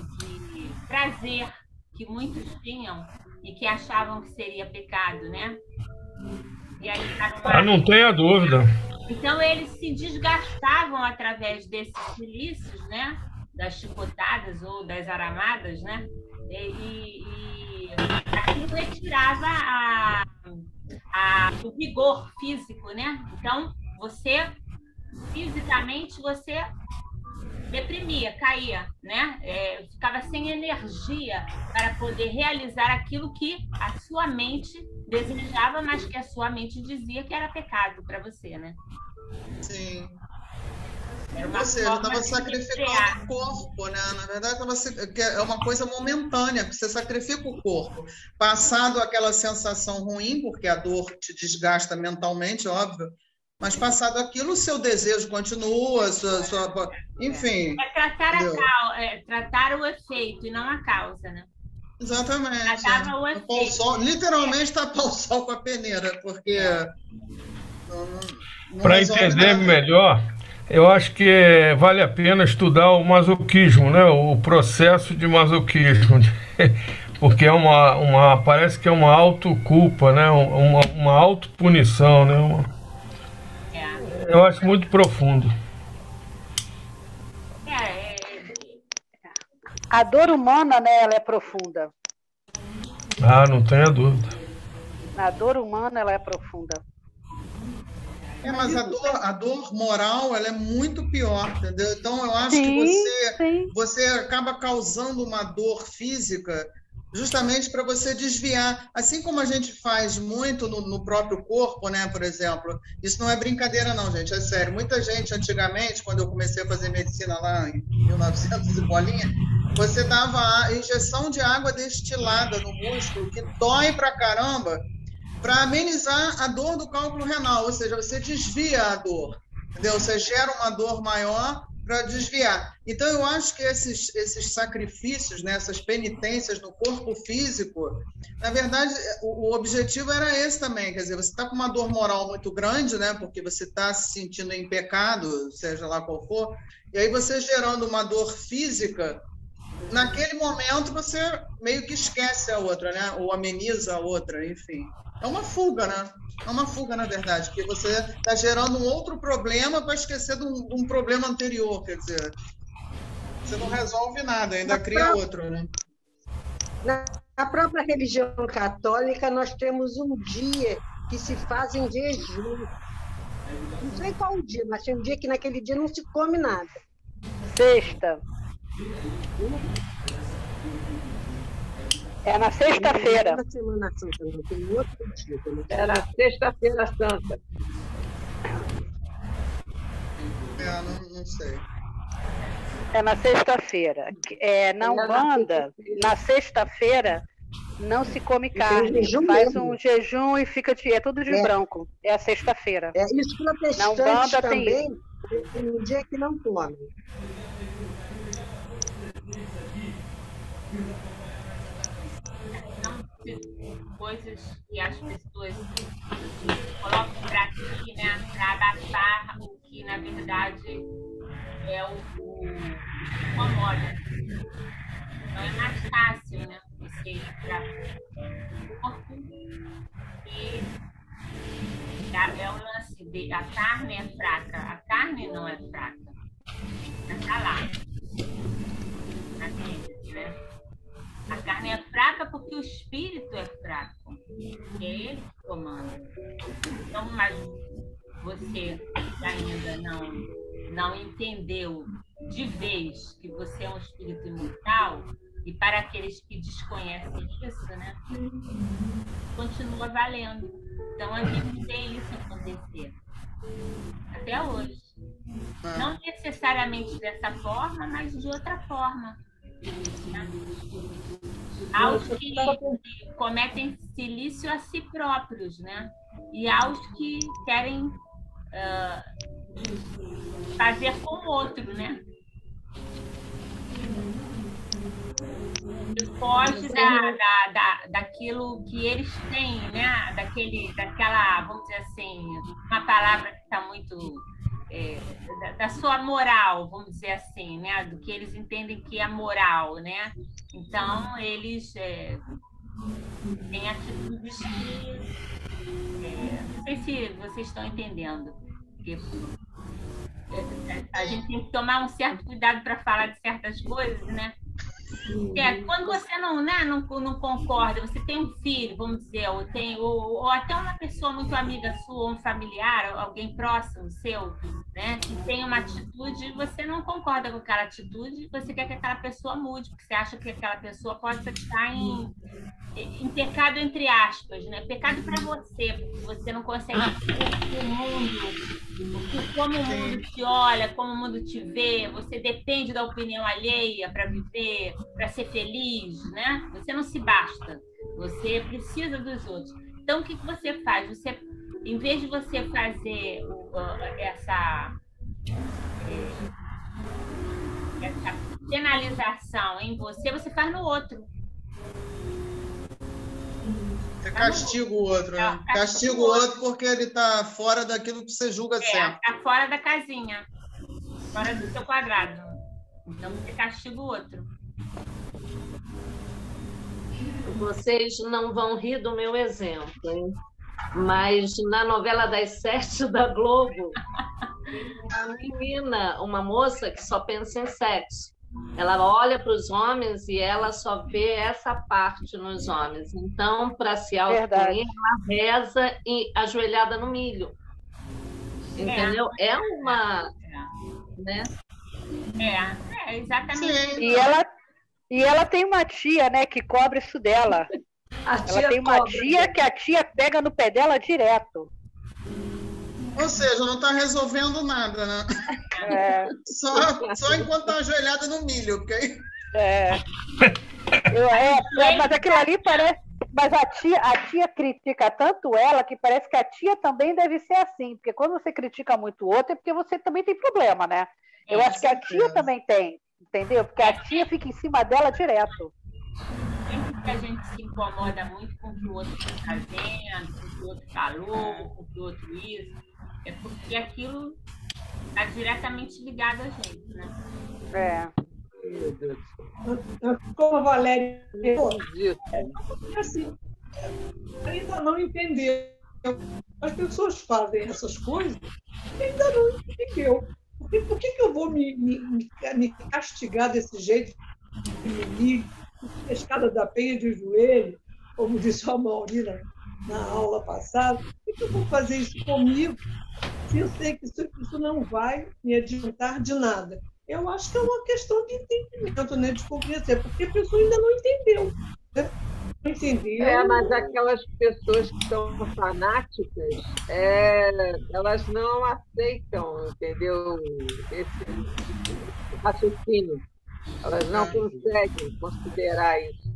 de prazer que muitos tinham e que achavam que seria pecado, né? E aí, não tenha dúvida. Então eles se desgastavam através desses silícios, né? Das chicotadas ou das aramadas, né? E aquilo retirava o vigor físico, né? Então você fisicamente você deprimia, caía, né? Ficava sem energia para poder realizar aquilo que a sua mente desejava, mas que a sua mente dizia que era pecado para você, né? Sim. Ou seja, estava sacrificando o corpo, né? Na verdade, é uma coisa momentânea, porque você sacrifica o corpo. Passado aquela sensação ruim, porque a dor te desgasta mentalmente, óbvio, mas passado aquilo, o seu desejo continua, enfim. Tratar o efeito e não a causa, né? Exatamente. Tratava o efeito. Literalmente tapar o sol com a peneira, porque... Para entender melhor, eu acho que vale a pena estudar o masoquismo, né? O processo de masoquismo, porque parece que é uma autoculpa, né? Uma autopunição, né? Eu acho muito profundo. A dor humana, né, ela é profunda. Não tenha dúvida. A dor humana, ela é profunda. Mas a dor moral, ela é muito pior, entendeu? Então, eu acho que você acaba causando uma dor física justamente para você desviar. Assim como a gente faz muito no próprio corpo, né? Por exemplo, isso não é brincadeira não, gente, é sério. Muita gente, antigamente, quando eu comecei a fazer medicina lá em 1900 e bolinha, você dava a injeção de água destilada no músculo, que dói pra caramba, para amenizar a dor do cálculo renal, ou seja, você desvia a dor, entendeu? Você gera uma dor maior para desviar. Então, eu acho que esses sacrifícios, né, essas penitências no corpo físico, na verdade, o objetivo era esse também, quer dizer, você está com uma dor moral muito grande, né, porque você está se sentindo em pecado, seja lá qual for, e aí você gerando uma dor física, naquele momento você meio que esquece a outra, né, ou ameniza a outra, enfim. É uma fuga, né? É uma fuga, na verdade, porque você está gerando um outro problema para esquecer de um problema anterior, quer dizer, você não resolve nada, ainda cria outro, né? Na própria religião católica, nós temos um dia que se faz em jejum. Não sei qual o dia, mas tem um dia que naquele dia não se come nada. Sexta. É na sexta-feira. Não é na Semana Santa, não. Tem outro dia. É na sexta-feira santa. Não sei. É na sexta-feira. Na Umbanda, na sexta-feira, não se come carne. Faz um jejum e fica é tudo de branco. É a sexta-feira. E os protestantes também tem um dia que não comem. Coisas que as pessoas colocam para si, né, para adaptar o que, na verdade, é o comódio. Então, é mais fácil, né, você ir para o corpo e é o lance de a carne é fraca. A carne não é fraca. Está lá. Na mente, né? A carne é fraca porque o espírito é fraco. É ele que comanda. Então, mas você ainda não entendeu de vez que você é um espírito imortal, e para aqueles que desconhecem isso, né, continua valendo. Então, a gente vê isso acontecer. Até hoje. Não necessariamente dessa forma, mas de outra forma. Aos que cometem silício a si próprios, né? E aos que querem fazer com o outro, né? Foge daquilo que eles têm, né? Daquela, vamos dizer assim, uma palavra que está muito... da sua moral, vamos dizer assim, né? Do que eles entendem que é moral, né? Então, eles têm atitudes que... não sei se vocês estão entendendo. Porque a gente tem que tomar um certo cuidado para falar de certas coisas, né? Quando você não concorda, você tem um filho, vamos dizer, ou até uma pessoa muito amiga sua, um familiar, alguém próximo seu, né, que tem uma atitude, você não concorda com aquela atitude, você quer que aquela pessoa mude, porque você acha que aquela pessoa pode estar em pecado, entre aspas, né? Pecado para você, porque você não consegue ver o mundo, como o mundo te olha, como o mundo te vê, você depende da opinião alheia para viver, para ser feliz, né? Você não se basta, você precisa dos outros. Então, o que você faz? Você, em vez de você fazer essa penalização em você, você faz no outro. Você castiga o outro, né? Castiga o outro porque ele está fora daquilo que você julga certo. Está fora da casinha, fora do seu quadrado. Então, você castiga o outro. Vocês não vão rir do meu exemplo, hein? Mas na novela das 7 da Globo, a menina, uma moça que só pensa em sexo. Ela olha para os homens e ela só vê essa parte nos homens. Então, para se autopunir, ela reza ajoelhada no milho. Entendeu? É uma... né? Exatamente. E ela tem uma tia, né, que cobra isso dela. Ela tem uma tia que a tia pega no pé dela direto. Ou seja, não está resolvendo nada, né? Só enquanto está ajoelhada no milho, ok? Mas aquilo ali parece... Mas a tia critica tanto ela que parece que a tia também deve ser assim. Porque quando você critica muito o outro é porque você também tem problema, né? Eu acho que a tia também tem, entendeu? Porque a tia fica em cima dela direto. Sempre que a gente se incomoda muito com o que o outro está fazendo, com o que o outro falou, com o que o outro isso, é porque aquilo está diretamente ligado a gente, né? Como a Valéria falou, assim, ainda não entendeu. As pessoas fazem essas coisas e ainda não entendeu. Por que eu vou me castigar desse jeito? Me escada da Penha de joelho, como disse a Maurina na aula passada. Por que eu vou fazer isso comigo se eu sei que isso não vai me adiantar de nada? Eu acho que é uma questão de entendimento, né? De compreensão, porque a pessoa ainda não entendeu. Né? Não entendeu. Mas aquelas pessoas que são fanáticas, elas não aceitam, entendeu? Esse raciocínio. Elas não conseguem considerar isso.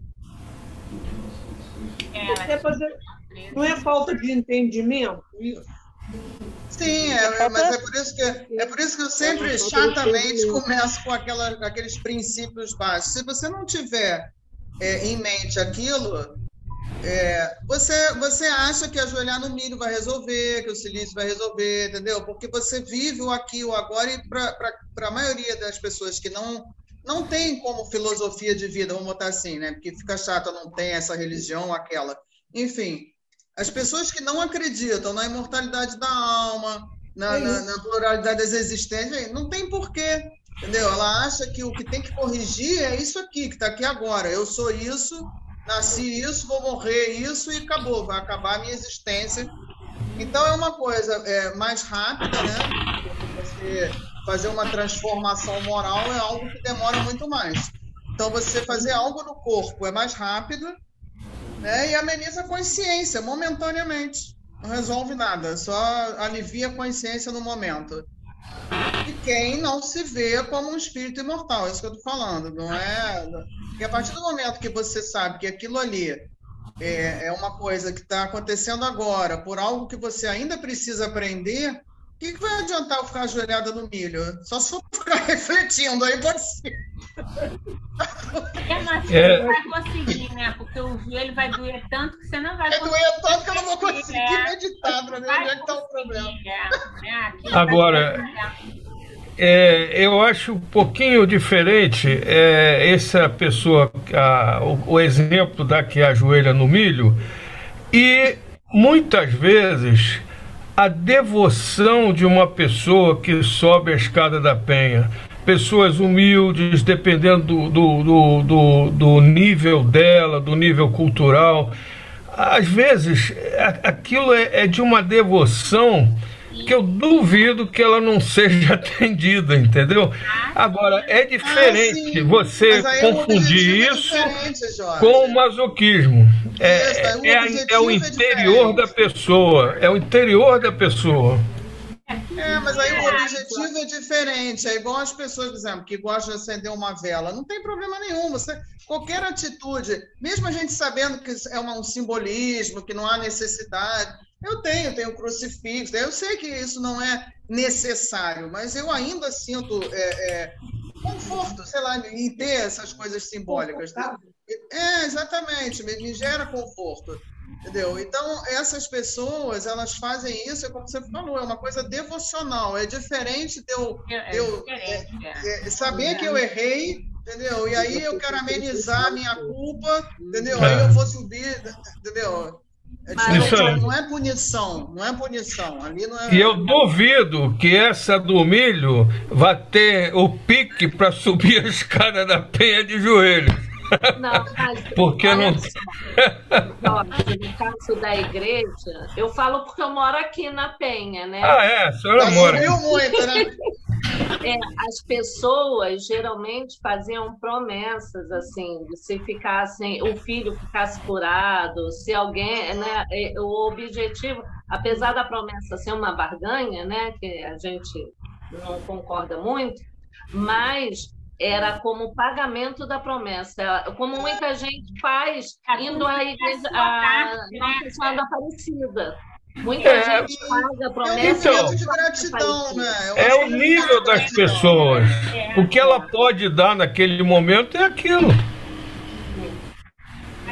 Não é falta de entendimento isso? Sim, mas é por isso que eu sempre chatamente começo com aqueles princípios básicos. Se você não tiver em mente aquilo, você acha que ajoelhar no milho vai resolver, que o silício vai resolver, entendeu? Porque você vive o aqui, o agora, e para a maioria das pessoas que não tem como filosofia de vida, vamos botar assim, né? Porque fica chato, não tem essa religião, aquela. Enfim, as pessoas que não acreditam na imortalidade da alma, na pluralidade das existências, não tem porquê, entendeu? Ela acha que o que tem que corrigir é isso aqui, que está aqui agora. Eu sou isso, nasci isso, vou morrer isso e acabou, vai acabar a minha existência. Então é uma coisa mais rápida, né? Você fazer uma transformação moral é algo que demora muito mais. Então você fazer algo no corpo é mais rápido, né? E ameniza a consciência momentaneamente. Não resolve nada, só alivia a consciência no momento. E quem não se vê como um espírito imortal, é isso que eu estou falando, não é? Porque a partir do momento que você sabe que aquilo ali é uma coisa que está acontecendo agora, por algo que você ainda precisa aprender, o que vai adiantar eu ficar ajoelhada no milho? Só se for ficar refletindo, aí pode ser. Você não vai conseguir, né? Porque o joelho vai doer tanto que você não vai conseguir. Vai doer tanto que eu não vou conseguir meditar para ver onde é que está o problema. Agora, eu acho um pouquinho diferente essa pessoa, o exemplo da que ajoelha no milho, e muitas vezes a devoção de uma pessoa que sobe a escada da Penha. Pessoas humildes, dependendo do nível dela, do nível cultural. Às vezes, aquilo é de uma devoção que eu duvido que ela não seja atendida, entendeu? Agora, é diferente você confundir isso com o masoquismo. É o interior da pessoa. É o interior da pessoa. Mas aí o objetivo é diferente. É igual as pessoas, por exemplo, que gostam de acender uma vela. Não tem problema nenhum. Qualquer atitude, mesmo a gente sabendo que é um simbolismo, que não há necessidade. Eu tenho crucifixo, eu sei que isso não é necessário, mas eu ainda sinto conforto, sei lá, em ter essas coisas simbólicas. Tá? Exatamente, me gera conforto. Entendeu? Então, essas pessoas, elas fazem isso, como você falou, é uma coisa devocional. É diferente de eu saber que eu errei, entendeu? E aí eu quero amenizar a minha culpa, entendeu? Aí eu vou subir, entendeu? Não é punição, não é punição. Ali não é... E eu duvido que essa do milho vá ter o pique para subir a escada da Penha de joelhos. Não, mas porque não... no caso da igreja, eu falo porque eu moro aqui na Penha, né? A senhora mora. Subiu muito, né? As pessoas geralmente faziam promessas assim, de se ficassem, o filho ficasse curado, se alguém, né? O objetivo, apesar da promessa ser uma barganha, né? Que a gente não concorda muito, mas era como pagamento da promessa, como muita gente faz indo à igreja, a Nossa Senhora da Aparecida. Muita gente paga a promessa. É um de gratidão, né? É o nível das pessoas. O que ela pode dar naquele momento é aquilo.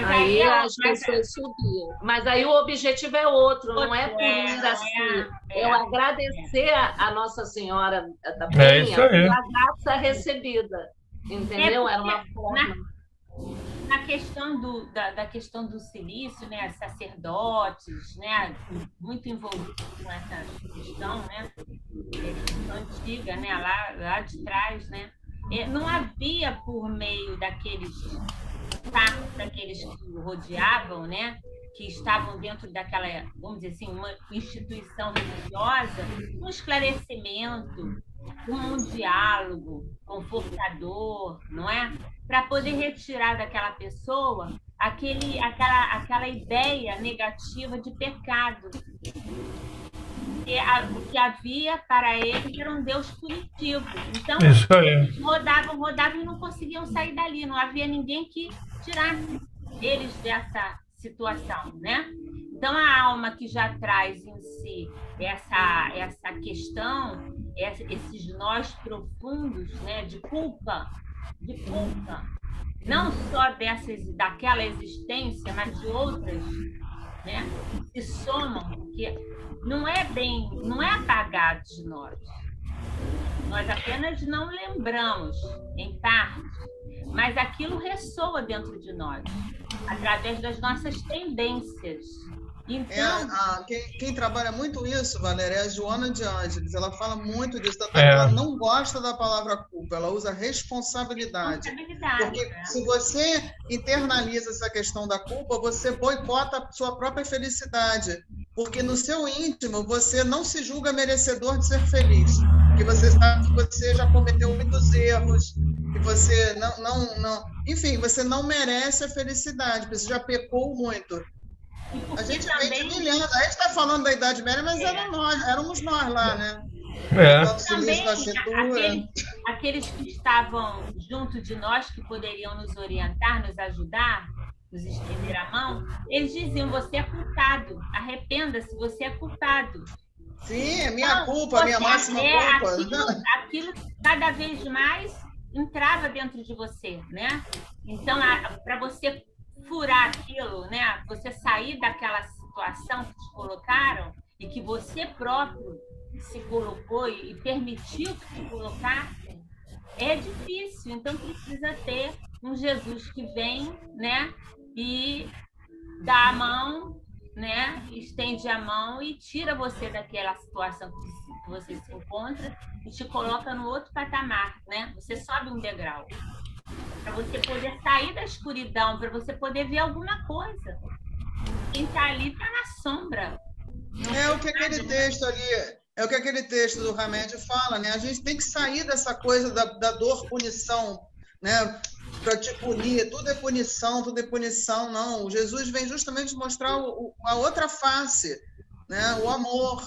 Aí as pessoas subiam. Mas aí o objetivo é outro, não é por ir assim. É agradecer a Nossa Senhora da Penha pela graça recebida. Entendeu? Era uma forma. na questão da questão do silício, né, sacerdotes, né, muito envolvidos com essa questão, né, antiga, né, lá de trás, né, não havia por meio daqueles que o rodeavam, né, que estavam dentro daquela, vamos dizer assim, uma instituição religiosa, um esclarecimento, um diálogo confortador, não é? Para poder retirar daquela pessoa aquela ideia negativa de pecado. O que havia para eles era um Deus punitivo. Então, eles rodavam e não conseguiam sair dali. Não havia ninguém que tirasse eles dessa situação, né? Então, a alma que já traz em si essa questão, esses nós profundos, né, de culpa, não só daquela existência, mas de outras, né, se somam, que não é apagado de nós. Nós apenas não lembramos, em parte, mas aquilo ressoa dentro de nós, através das nossas tendências. Então, quem trabalha muito isso, Valéria, é a Joana de Ângeles. Ela fala muito disso. Ela não gosta da palavra culpa, ela usa responsabilidade. Porque se você internaliza essa questão da culpa, você boicota a sua própria felicidade. Porque no seu íntimo, você não se julga merecedor de ser feliz. Que você sabe que você já cometeu muitos erros, que você enfim, você não merece a felicidade, porque você já pecou muito. A gente vem de milhares. A gente está falando da Idade Média, mas éramos nós lá, né? Também aqueles que estavam junto de nós, que poderiam nos orientar, nos ajudar, nos estender a mão, eles diziam: você é culpado, arrependa-se, você é culpado. Sim, é minha culpa, minha máxima culpa. Aquilo cada vez mais entrava dentro de você, né? Então, para você furar aquilo, né? Você sair daquela situação que te colocaram e que você próprio se colocou e permitiu que te colocassem, é difícil. Então precisa ter um Jesus que vem, né? E dá a mão, né? Estende a mão e tira você daquela situação que você se encontra e te coloca no outro patamar, né? Você sobe um degrau. Para você poder sair da escuridão, para você poder ver alguma coisa. Quem está ali está na sombra. É o que aquele texto ali, é o que aquele texto do Hamed fala, né? A gente tem que sair dessa coisa da dor, punição, né? Para te punir, tudo é punição, não. Jesus vem justamente mostrar a outra face, né? O amor.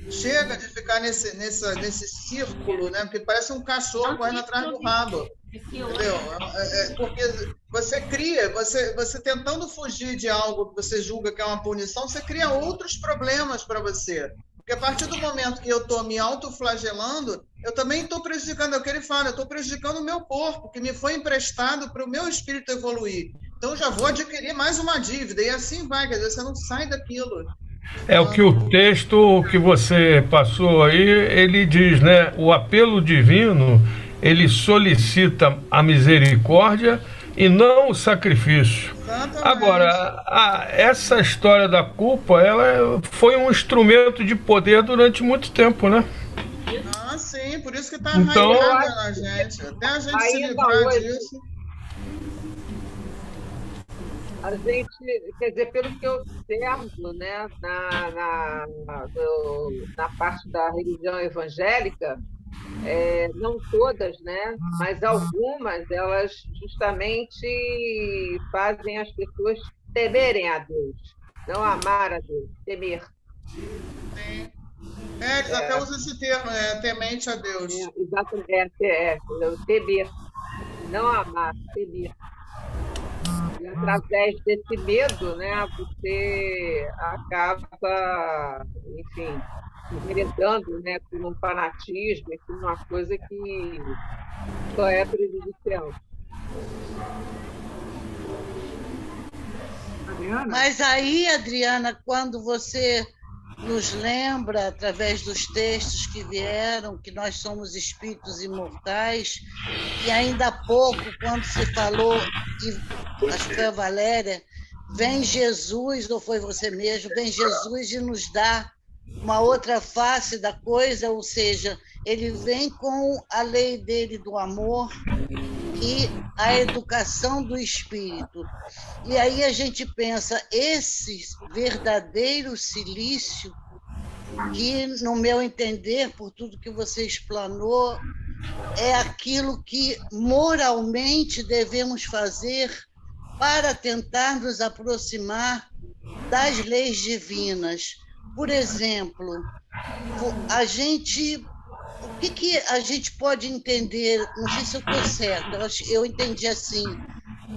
Chega de ficar nesse círculo, né? Porque parece um cachorro correndo atrás do rabo. Entendeu? Porque você cria, você tentando fugir de algo que você julga que é uma punição, você cria outros problemas para você. Porque a partir do momento que eu estou me autoflagelando, eu também estou prejudicando, é o que ele fala, eu estou prejudicando o meu corpo, que me foi emprestado para o meu espírito evoluir. Então, eu já vou adquirir mais uma dívida, e assim vai, quer dizer, você não sai daquilo. É o que o texto que você passou aí, ele diz, né? O apelo divino, ele solicita a misericórdia e não o sacrifício. Exatamente. Agora, essa história da culpa, ela foi um instrumento de poder durante muito tempo, né? Ah, sim, por isso que está arraigada na gente. Até a gente se livrar disso. A gente, quer dizer, pelo que eu observo, né, na parte da religião evangélica, não todas, né, mas algumas, elas justamente fazem as pessoas temerem a Deus, não amar a Deus, temer. Sim. Eles até usam esse termo, temente a Deus. Exatamente, temer, não amar, temer. E através desse medo, né, você acaba, enfim, enveredando, né, por um fanatismo, por uma coisa que só é prejudicial. Mas aí, Adriana, quando você nos lembra, através dos textos que vieram, que nós somos espíritos imortais, e ainda há pouco, quando se falou, acho que foi a Valéria, vem Jesus, ou foi você mesmo, vem Jesus e nos dá uma outra face da coisa, ou seja, ele vem com a lei dele do amor e a educação do espírito. E aí a gente pensa, esse verdadeiro silício, que, no meu entender, por tudo que você explanou, é aquilo que moralmente devemos fazer para tentar nos aproximar das leis divinas. Por exemplo, o que a gente pode entender, não sei se eu estou certa, eu entendi assim,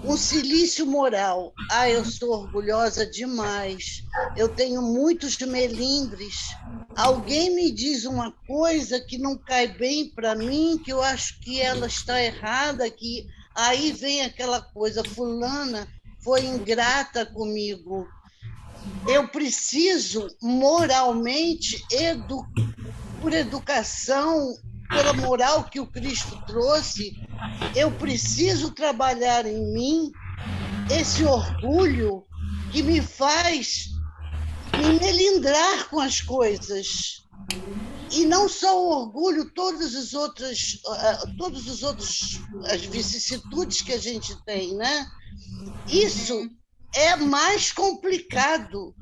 um silício moral. Eu sou orgulhosa demais, eu tenho muitos melindres, alguém me diz uma coisa que não cai bem para mim, que eu acho que ela está errada, que aí vem aquela coisa, fulana foi ingrata comigo. Eu preciso moralmente, por educação, pela moral que o Cristo trouxe, eu preciso trabalhar em mim esse orgulho que me faz me melindrar com as coisas. E não só o orgulho, todas as outras as vicissitudes que a gente tem, né? Isso é mais complicado,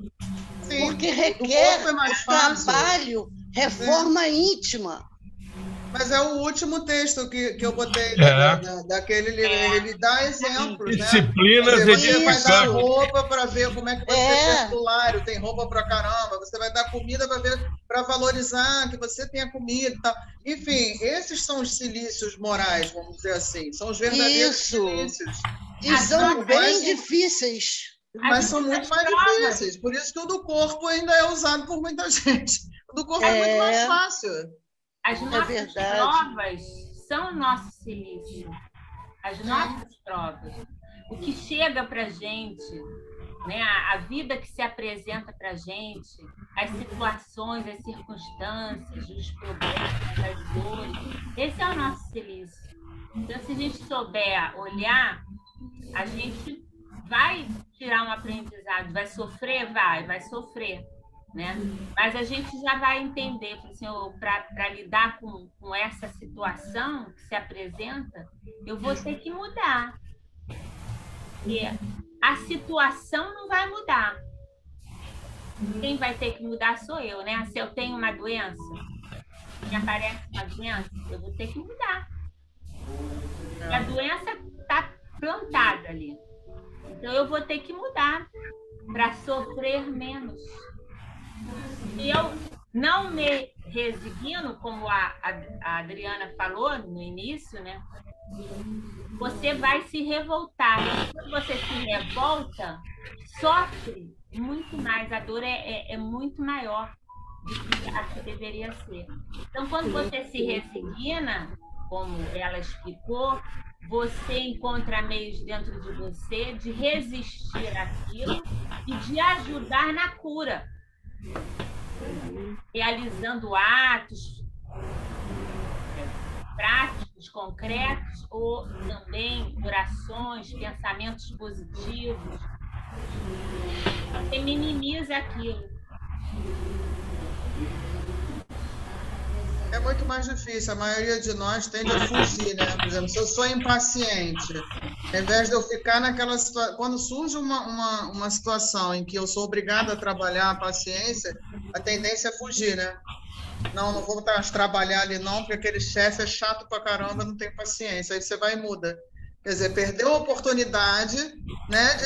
sim, porque requer trabalho, reforma íntima. Mas é o último texto que eu botei daquele livro. Ele dá exemplos, disciplinas, né? Você vai dar roupa para ver como é que você é perdulário, tem roupa para caramba. Você vai dar comida para valorizar que você tenha comida e tal. Enfim, esses são os silícios morais, vamos dizer assim. São os verdadeiros silícios. E são bem difíceis. Mas são muito mais difíceis. Por isso que o do corpo ainda é usado por muita gente. O do corpo é muito mais fácil. As nossas provas são o nosso silício. As nossas provas. O que chega para a gente, né? A vida que se apresenta para a gente, as situações, as circunstâncias, os problemas, as dores, esse é o nosso silício. Então, se a gente souber olhar, a gente vai tirar um aprendizado. Vai sofrer? Vai sofrer. Né? Mas a gente já vai entender, assim, para lidar com essa situação que se apresenta, eu vou ter que mudar. E a situação não vai mudar. Quem vai ter que mudar sou eu, né? Se eu tenho uma doença, me aparece uma doença, eu vou ter que mudar. E a doença está plantada ali. Então eu vou ter que mudar para sofrer menos. E eu não me resigno, como a Adriana falou no início, né? Você vai se revoltar. E quando você se revolta, sofre muito mais. A dor é muito maior do que a que deveria ser. Então, quando você se resigna, como ela explicou, você encontra meios dentro de você de resistir àquilo e de ajudar na cura. Realizando atos práticos, concretos, ou também orações, pensamentos positivos. Você minimiza aquilo. É muito mais difícil. A maioria de nós tende a fugir, né? Por exemplo, se eu sou impaciente, ao invés de eu ficar naquela situação... Quando surge uma situação em que eu sou obrigada a trabalhar a paciência, a tendência é fugir, né? Não vou trabalhar ali não, porque aquele chefe é chato pra caramba, não tem paciência. Aí você vai e muda. Quer dizer, perdeu a oportunidade, né,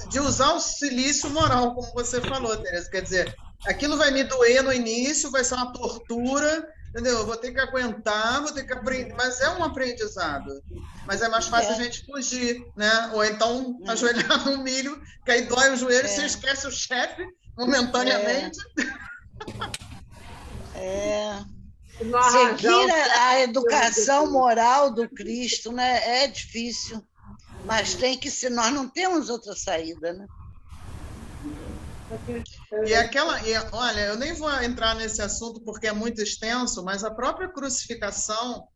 de usar o silício moral, como você falou, Tereza. Quer dizer, aquilo vai me doer no início, vai ser uma tortura... Entendeu? Eu vou ter que aguentar, vou ter que aprender, mas é um aprendizado. Mas é mais fácil a gente fugir, né? Ou então ajoelhar no milho, que aí dói o joelho, você esquece o chefe momentaneamente. Seguir a educação moral do Cristo, né? É difícil, mas tem que ser. Nós não temos outra saída, né? Olha, eu nem vou entrar nesse assunto porque é muito extenso, mas a própria crucificação,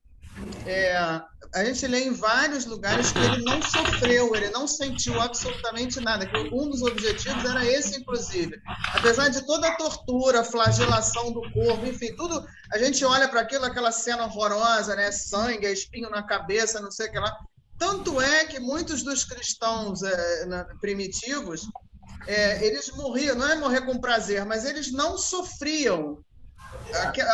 a gente lê em vários lugares que ele não sofreu, ele não sentiu absolutamente nada, que um dos objetivos era esse, inclusive. Apesar de toda a tortura, a flagelação do corpo, enfim, tudo, a gente olha para aquela cena horrorosa, né? Sangue, espinho na cabeça, não sei o que lá. Tanto é que muitos dos cristãos primitivos, eles morriam, não é morrer com prazer, mas eles não sofriam.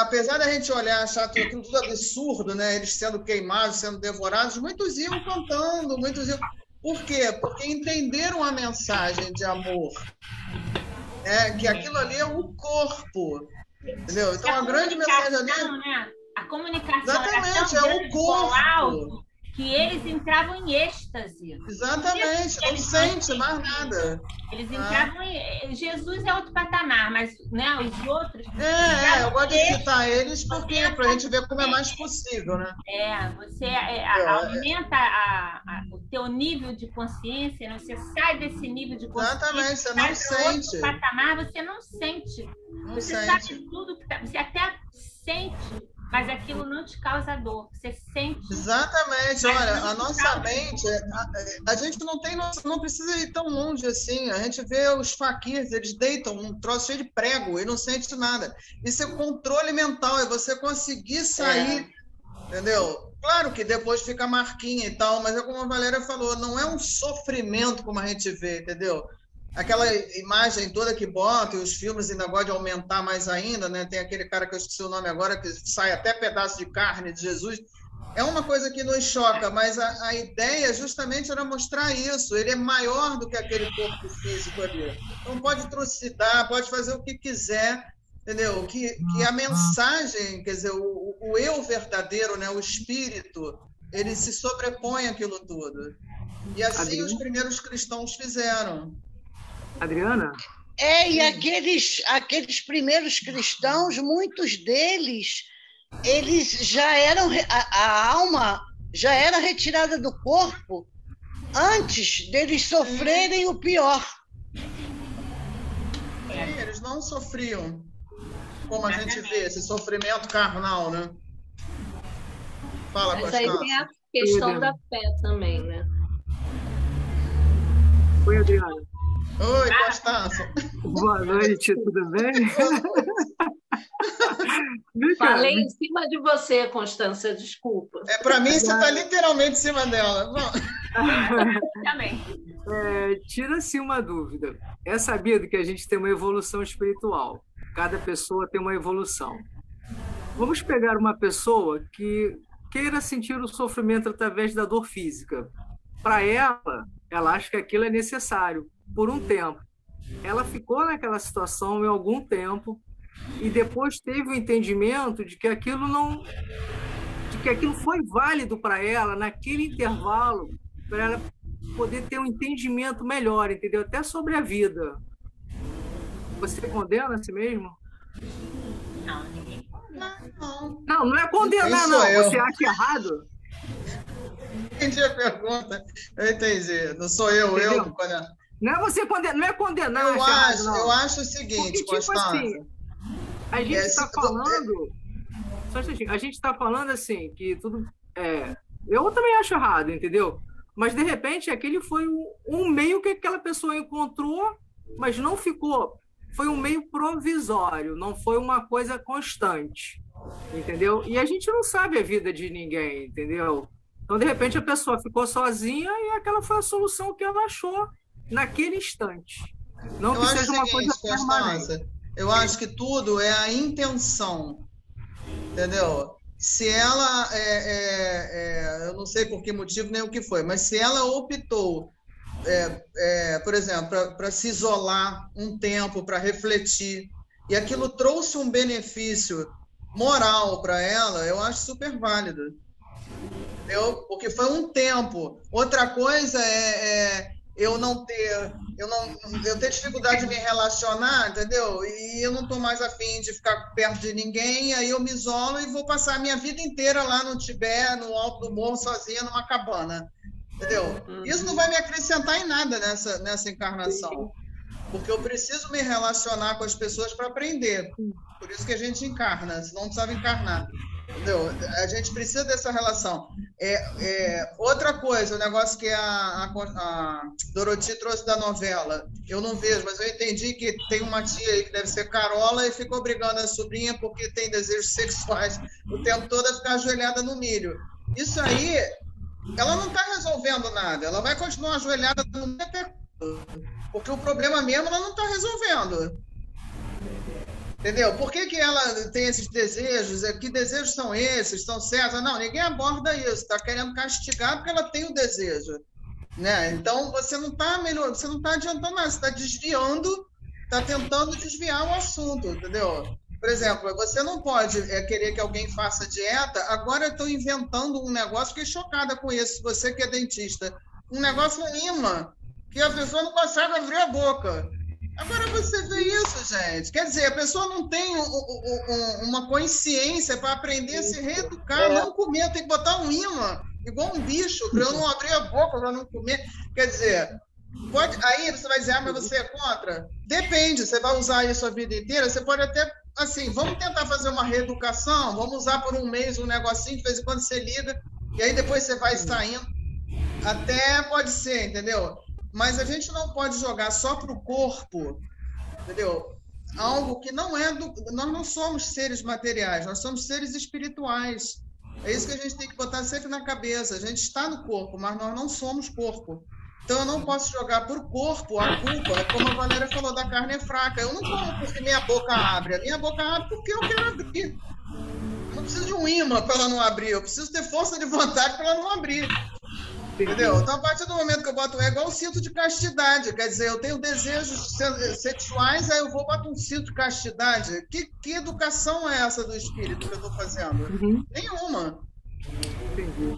Apesar da gente olhar, achar tudo absurdo, né? Eles sendo queimados, sendo devorados, muitos iam cantando, muitos iam... Por quê? Porque entenderam a mensagem de amor. Que aquilo ali é o corpo. Entendeu? Então, a grande mensagem ali... Né? A comunicação exatamente, é o corpo. Que eles entravam em êxtase. Exatamente, não sente mais nada. Eles entravam em... Jesus é outro patamar, mas, né, os outros... eu gosto de citar eles porque para a gente ver como é mais possível, né? Você aumenta o teu nível de consciência, né? Você sai desse nível de consciência. Exatamente, você não sente. Outro patamar, você não sente. Você sabe tudo que você até sente, mas aquilo não te causa dor, você sente. Exatamente, olha, a nossa mente, a gente não precisa ir tão longe assim, a gente vê os faquirs, eles deitam um troço cheio de prego e não sente nada. Isso é controle mental, é você conseguir sair, entendeu? Claro que depois fica marquinha e tal, mas é como a Valéria falou, não é um sofrimento como a gente vê, entendeu? Aquela imagem toda que bota, e os filmes ainda gostam de aumentar mais ainda, né? Tem aquele cara que eu esqueci o nome agora, que sai até pedaço de carne de Jesus. É uma coisa que nos choca, mas a ideia justamente era mostrar isso. Ele é maior do que aquele corpo físico ali. Então pode trucidar, pode fazer o que quiser, entendeu? Que a mensagem, quer dizer, o eu verdadeiro, né? O espírito, ele se sobrepõe àquilo tudo. E assim os primeiros cristãos fizeram. Adriana? E aqueles primeiros cristãos, muitos deles, eles já eram, a alma já era retirada do corpo antes deles sofrerem o pior. Eles não sofriam, como a gente vê, esse sofrimento carnal, né? Fala, mas aí tem a questão da fé também, né? Oi, Adriana. Oi, Constância. Boa noite, tudo bem? Falei em cima de você, Constância, desculpa. Para mim, você está literalmente em cima dela. Também. Tira-se uma dúvida. É sabido que a gente tem uma evolução espiritual. Cada pessoa tem uma evolução. Vamos pegar uma pessoa que queira sentir o sofrimento através da dor física. Para ela acha que aquilo é necessário. Por um tempo. Ela ficou naquela situação em algum tempo e depois teve o entendimento de que aquilo foi válido para ela naquele intervalo, para ela poder ter um entendimento melhor, entendeu? Até sobre a vida. Você condena a si mesmo? Não, ninguém condena. Não é condenar, não. Você acha errado? Entendi a pergunta. Eu entendi. Não sou eu condeno. Não é você condenar, não é condenar. Eu acho o seguinte, porque, tipo assim, a gente está falando... Só um instantinho. A gente está falando assim, que tudo... eu também acho errado, entendeu? Mas, de repente, aquele foi um meio que aquela pessoa encontrou, mas não ficou. Foi um meio provisório, não foi uma coisa constante, entendeu? E a gente não sabe a vida de ninguém, entendeu? Então, de repente, a pessoa ficou sozinha e aquela foi a solução que ela achou naquele instante. Não que seja uma coisa permanente. Eu acho que tudo é a intenção, entendeu? Se ela, eu não sei por que motivo nem o que foi, mas se ela optou, por exemplo, para se isolar um tempo, para refletir, e aquilo trouxe um benefício moral para ela, eu acho super válido. Entendeu? Porque foi um tempo. Outra coisa eu ter dificuldade de me relacionar, entendeu? E eu não estou mais afim de ficar perto de ninguém, aí eu me isolo e vou passar a minha vida inteira lá no Tibete, no alto do morro, sozinha, numa cabana, entendeu? Isso não vai me acrescentar em nada nessa encarnação. porque eu preciso me relacionar com as pessoas para aprender. Por isso que a gente encarna, senão não precisava encarnar. Entendeu? A gente precisa dessa relação. Outra coisa, o negócio que a Dorothy trouxe da novela, eu não vejo, mas eu entendi que tem uma tia aí que deve ser Carola e ficou brigando a sobrinha porque tem desejos sexuais o tempo todo a ficar ajoelhada no milho. Isso aí, ela não está resolvendo nada, ela vai continuar ajoelhada no milho até porque o problema mesmo ela não está resolvendo. Entendeu? Por que ela tem esses desejos? Que desejos são esses? Estão certos? Não, ninguém aborda isso. Está querendo castigar porque ela tem o desejo. Né? Então, você não está melhorando, você não está adiantando nada. Você está desviando, está tentando desviar o assunto. Entendeu? Por exemplo, você não pode querer que alguém faça dieta. Agora eu estou inventando um negócio, fiquei chocada com isso. Você que é dentista. Um negócio imã, que a pessoa não consegue abrir a boca. Agora você vê isso, gente. Quer dizer, a pessoa não tem uma consciência para aprender a se reeducar, não comer. Tem que botar um imã, igual um bicho, para eu não abrir a boca, para não comer. Quer dizer, aí você vai dizer, mas você é contra? Depende, você vai usar isso a vida inteira, você pode até, assim, vamos tentar fazer uma reeducação, vamos usar por um mês um negocinho, de vez em quando você liga, e aí depois você vai saindo. Até pode ser, entendeu? Mas a gente não pode jogar só para o corpo, entendeu? Algo que não é do... Nós não somos seres materiais, nós somos seres espirituais. É isso que a gente tem que botar sempre na cabeça. A gente está no corpo, mas nós não somos corpo. Então eu não posso jogar para o corpo a culpa, como a Valéria falou, da carne é fraca. Eu não como porque minha boca abre. A minha boca abre porque eu quero abrir. Eu não preciso de um imã para ela não abrir. Eu preciso ter força de vontade para ela não abrir. Entendeu? Então, a partir do momento que eu boto é igual o cinto de castidade. Quer dizer, eu tenho desejos sexuais, aí eu vou botar um cinto de castidade. Que educação é essa do espírito que eu estou fazendo? Nenhuma. Entendeu?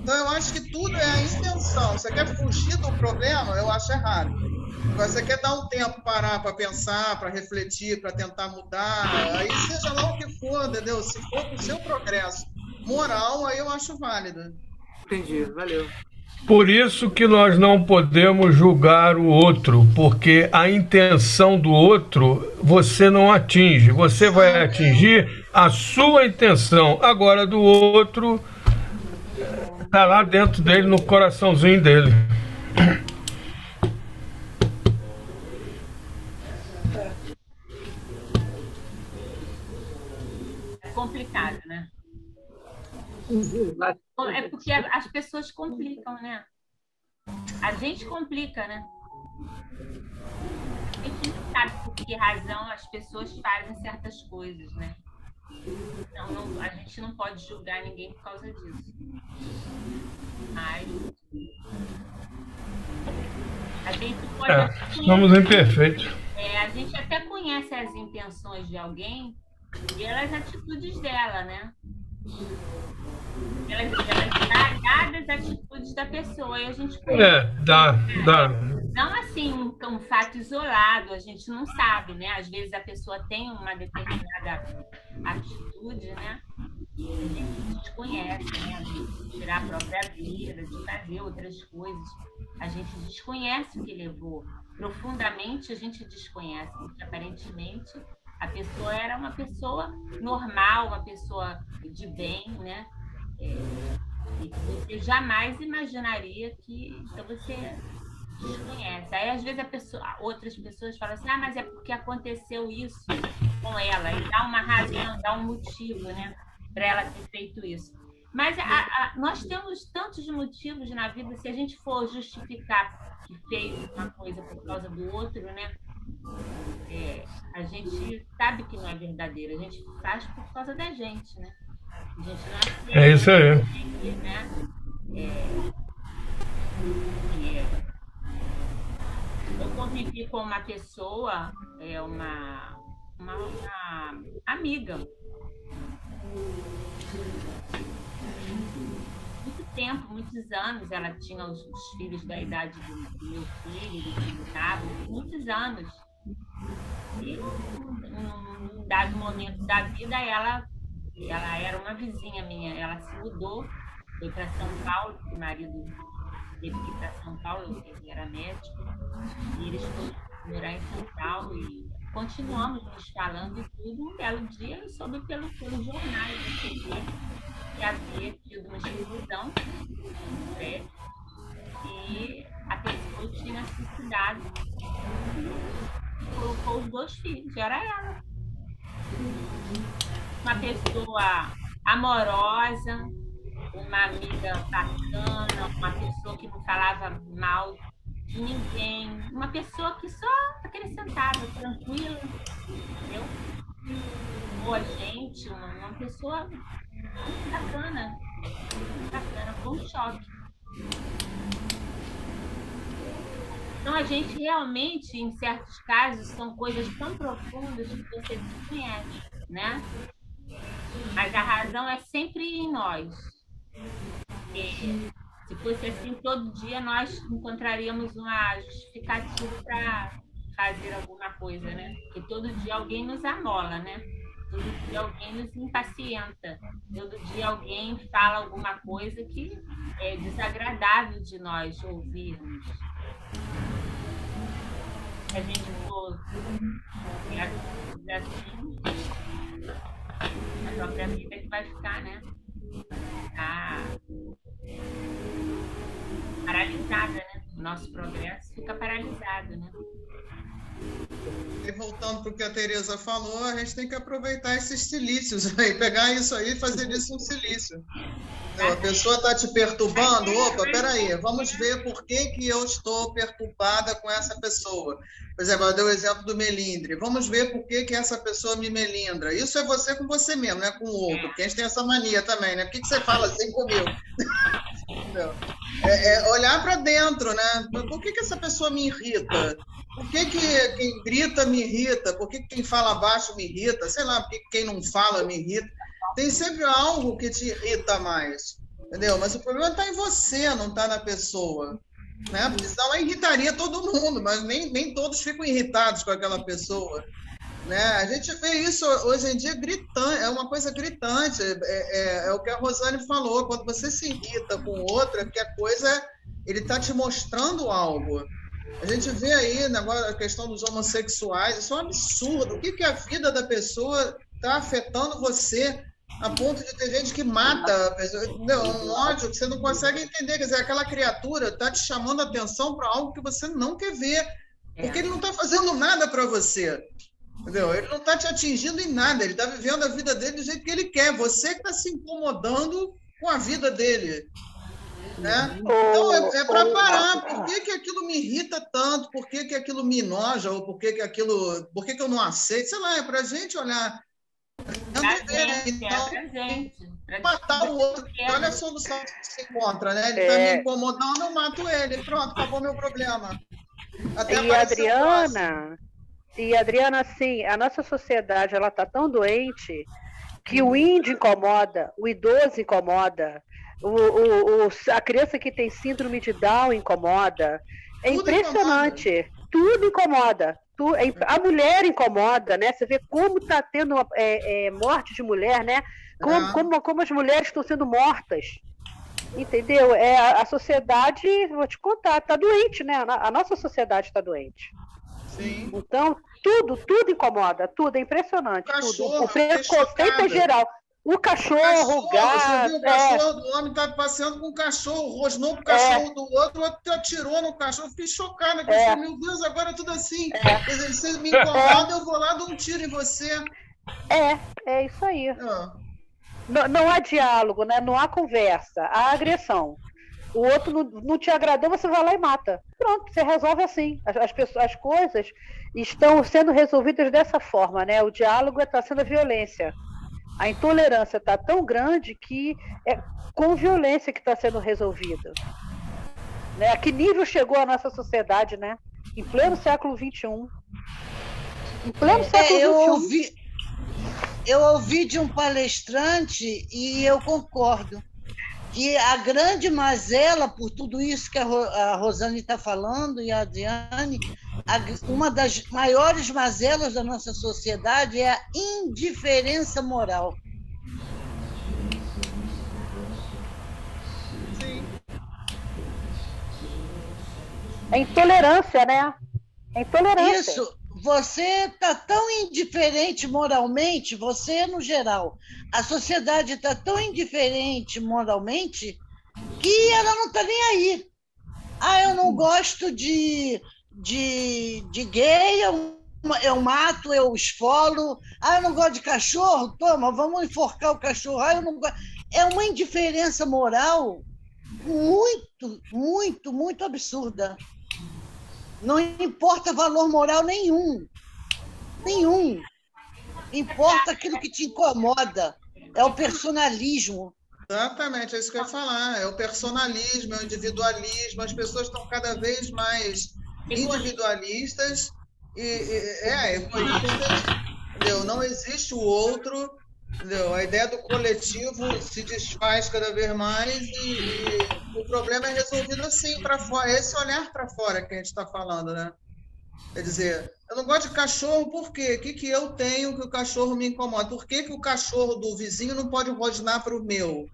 Então, eu acho que tudo é a intenção. Você quer fugir do problema, eu acho errado. Agora, você quer dar um tempo, parar para pensar, para refletir, para tentar mudar, aí seja lá o que for, entendeu? Se for para o seu progresso moral, aí eu acho válido. Entendi, valeu. Por isso que nós não podemos julgar o outro, porque a intenção do outro você não atinge. Você vai atingir a sua intenção. Agora, do outro, está lá dentro dele, no coraçãozinho dele. É complicado, né? É porque as pessoas complicam, né? A gente complica, né? A gente não sabe por que razão as pessoas fazem certas coisas, né? Então, a gente não pode julgar ninguém por causa disso. Mas a gente pode... somos imperfeitos. A gente até conhece as intenções de alguém e as atitudes dela, né? Elas dá as atitudes da pessoa e a gente dá. Não assim um fato isolado, a gente não sabe, né? Às vezes a pessoa tem uma determinada atitude, né? E a gente desconhece, né? De tirar a própria vida, de fazer outras coisas. A gente desconhece o que levou. Profundamente a gente desconhece, porque aparentemente a pessoa era uma pessoa normal, uma pessoa de bem, né? E você jamais imaginaria que... Então você desconhece. Aí, às vezes, outras pessoas falam assim, mas é porque aconteceu isso com ela. E dá uma razão, dá um motivo, né? Para ela ter feito isso. Mas nós temos tantos motivos na vida, se a gente for justificar que fez uma coisa por causa do outro, né? A gente sabe que não é verdadeiro, a gente faz por causa da gente, né? A gente não aceita, é isso aí. Né? Eu convivi com uma pessoa, uma amiga. Muito tempo, muitos anos, ela tinha os filhos da idade do meu filho, do filho Cabo, muitos anos. E num dado momento da vida, ela era uma vizinha minha, ela se mudou, foi para São Paulo, o marido teve que ir para São Paulo, ele era médico, e eles foram morar em São Paulo e continuamos nos falando e tudo. Um belo dia eu soube pelos jornais da TV que havia tido uma explosão no prédio e a pessoa tinha se suicidado e colocou os 2 filhos, era ela. Uma pessoa amorosa, uma amiga bacana, uma pessoa que não falava mal de ninguém, uma pessoa que só acrescentava, tranquila, entendeu? Boa gente, uma pessoa muito bacana, foi um choque. Então, a gente realmente, em certos casos, são coisas tão profundas que você desconhece, né? Mas a razão é sempre em nós. E, se fosse assim, todo dia nós encontraríamos uma justificativa para fazer alguma coisa, né? Porque todo dia alguém nos amola, né? Todo dia alguém nos impacienta. Todo dia alguém fala alguma coisa que é desagradável de nós ouvirmos. Se a gente for assim, a própria vida que vai ficar, né? Tá paralisada, né? O nosso progresso fica paralisado, né? E voltando para o que a Tereza falou, a gente tem que aproveitar esses silícios aí, pegar isso aí e fazer disso um silício. Então, a pessoa está te perturbando, opa, peraí, vamos ver por que eu estou perturbada com essa pessoa. Por exemplo, eu dei o exemplo do melindre. Vamos ver por que essa pessoa me melindra. Isso é você com você mesmo, não é com o outro, porque a gente tem essa mania também, né? Por que você fala assim comigo? É olhar para dentro, né? Por que essa pessoa me irrita? Por que quem grita me irrita? Por que quem fala baixo me irrita? Sei lá, por que quem não fala me irrita? Tem sempre algo que te irrita mais, entendeu? Mas o problema está em você, não está na pessoa, né? Porque senão irritaria todo mundo, mas nem todos ficam irritados com aquela pessoa, né? A gente vê isso hoje em dia gritante, é uma coisa gritante, é o que a Rosane falou, quando você se irrita com outra, que a coisa, ele está te mostrando algo. A gente vê aí agora a questão dos homossexuais, isso é um absurdo. O que a vida da pessoa está afetando você a ponto de ter gente que mata a pessoa? Não, um ódio que você não consegue entender. Quer dizer, aquela criatura está te chamando a atenção para algo que você não quer ver, porque ele não está fazendo nada para você. Entendeu? Ele não está te atingindo em nada, ele está vivendo a vida dele do jeito que ele quer. Você que está se incomodando com a vida dele. Né? Então, é para parar. Por que aquilo me irrita tanto? Por que aquilo me enoja? Ou por que eu não aceito? Sei lá, é para a gente olhar. Então, matar o outro. Olha a solução que se encontra, né? Ele está me incomodando, eu mato ele. Pronto, acabou meu problema. E Adriana, assim, a nossa sociedade ela está tão doente que o índio incomoda, o idoso incomoda, a criança que tem síndrome de Down incomoda. É tudo impressionante. Incomoda. Tudo incomoda. A mulher incomoda, né? Você vê como está tendo morte de mulher, né? Como as mulheres estão sendo mortas. Entendeu? A sociedade, vou te contar, está doente, né? A nossa sociedade está doente. Sim. Então, tudo incomoda, tudo, é impressionante. O preconceito é geral. O cachorro, o gato. Você viu o cachorro do homem tá passeando com o cachorro, rosnou pro cachorro do outro, o outro atirou no cachorro. Fiquei chocada. Meu Deus, agora é tudo assim. Quer dizer, você me incomoda, eu vou lá dar um tiro em você. É isso aí. Não há diálogo, né? Não há conversa, há agressão. O outro não te agradou, você vai lá e mata. Pronto, você resolve assim. As coisas estão sendo resolvidas dessa forma, né? O diálogo está sendo a violência. A intolerância está tão grande que é com violência que está sendo resolvida. Né? A que nível chegou a nossa sociedade, né? Em pleno século XXI. Em pleno século XXI. Eu ouvi de um palestrante e eu concordo que a grande mazela, por tudo isso que a Rosane está falando e a Adriane, uma das maiores mazelas da nossa sociedade é a indiferença moral. É intolerância, né? É intolerância. Isso. Você está tão indiferente moralmente, você no geral, a sociedade está tão indiferente moralmente que ela não está nem aí. Eu não gosto de gay, eu mato, eu esfolo. Eu não gosto de cachorro, toma, vamos enforcar o cachorro. Eu não gosto. É uma indiferença moral muito, muito, muito absurda. Não importa valor moral nenhum. Nenhum. Importa aquilo que te incomoda. É o personalismo. Exatamente, é isso que eu ia falar. É o personalismo, é o individualismo. As pessoas estão cada vez mais individualistas egoístas. Entendeu? Não existe o outro. Entendeu? A ideia do coletivo se desfaz cada vez mais e o problema é resolvido assim, para fora. Esse olhar para fora que a gente está falando, né? Quer dizer, eu não gosto de cachorro, por quê? O que eu tenho que o cachorro me incomoda? Por que o cachorro do vizinho não pode rosnar para o meu?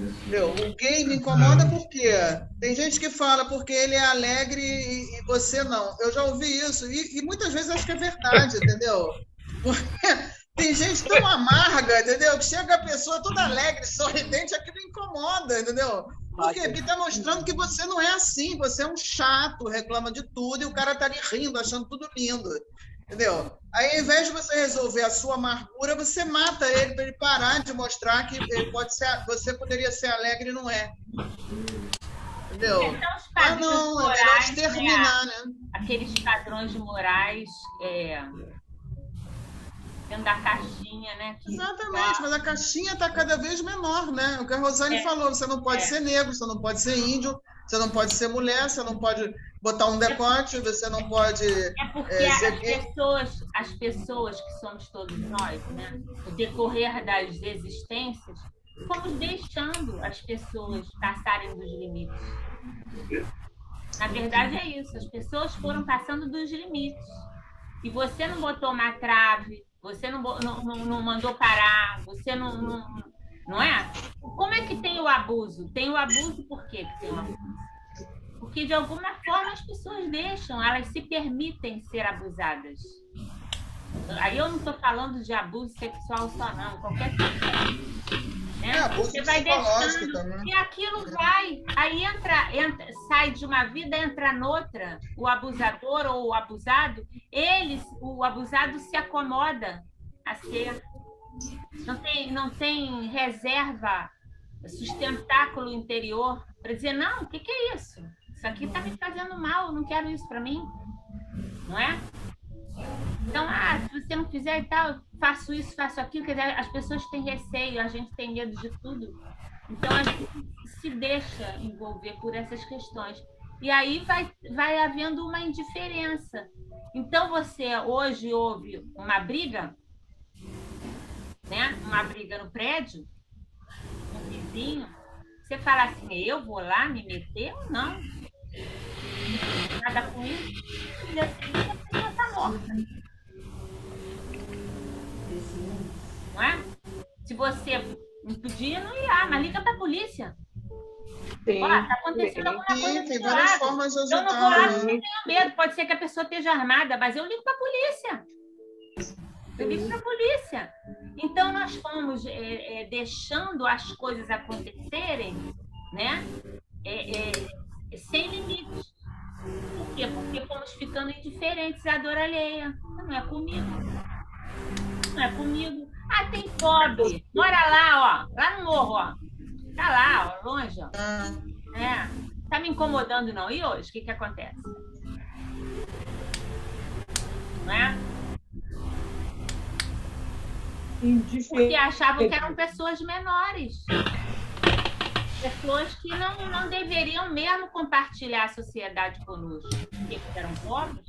Entendeu? O gay me incomoda por quê? Tem gente que fala porque ele é alegre e você não. Eu já ouvi isso e muitas vezes acho que é verdade, entendeu? Porque tem gente tão amarga, entendeu? Que chega a pessoa toda alegre, sorridente, aquilo incomoda, entendeu? Por quê? Porque está mostrando que você não é assim, você é um chato, reclama de tudo e o cara está ali rindo, achando tudo lindo, entendeu? Aí, ao invés de você resolver a sua amargura, você mata ele para ele parar de mostrar que ele pode ser, você poderia ser alegre e não é. Entendeu? Então, não, é melhor exterminar, né? Aqueles padrões morais dentro da caixinha, né? Exatamente, mas a caixinha está cada vez menor, né? O que a Rosane falou, você não pode ser negro, você não pode ser índio, você não pode ser mulher, você não pode botar um decote, você não pode... porque as pessoas que somos todos nós, né? No decorrer das existências, fomos deixando as pessoas passarem dos limites. Na verdade é isso, as pessoas foram passando dos limites. E você não botou uma trave, você não mandou parar, você não é? Como é que tem o abuso? Tem o abuso por quê que tem o abuso? Porque, de alguma forma, as pessoas deixam, elas se permitem ser abusadas. Aí eu não estou falando de abuso sexual só, não, qualquer tipo. Né? Você vai deixando também. E aquilo vai, aí sai de uma vida, entra noutra, o abusador ou o abusado, o abusado se acomoda a ser. Não tem reserva, sustentáculo interior para dizer, não, o que é isso? Isso aqui está me fazendo mal, eu não quero isso para mim. Não é? Então, se você não fizer e tal, faço isso, faço aquilo, quer dizer, as pessoas têm receio, a gente tem medo de tudo. Então, a gente se deixa envolver por essas questões. E aí vai havendo uma indiferença. Então, você hoje ouve uma briga, né? Uma briga no prédio, um vizinho, você fala assim, eu vou lá me meter ou não? Nada com isso. E assim, a pessoa está morta. Não é? Se você não podia, não ia, mas liga para a polícia. Está acontecendo alguma coisa. Tem várias formas de ajudar. Eu não vou lá, não tenho medo. Pode ser que a pessoa esteja armada, mas eu ligo para a polícia. Eu ligo para a polícia. Então, nós fomos deixando as coisas acontecerem, né? Sem limites. Por quê? Porque fomos ficando indiferentes à dor alheia. Não é comigo. Não é comigo. Tem pobre. Mora lá, ó. Lá no morro, ó. Tá lá, ó, longe, ó. Tá me incomodando, não. E hoje, o que acontece? Não é? Porque achavam que eram pessoas menores. Pessoas que não deveriam mesmo compartilhar a sociedade conosco. Porque eram pobres.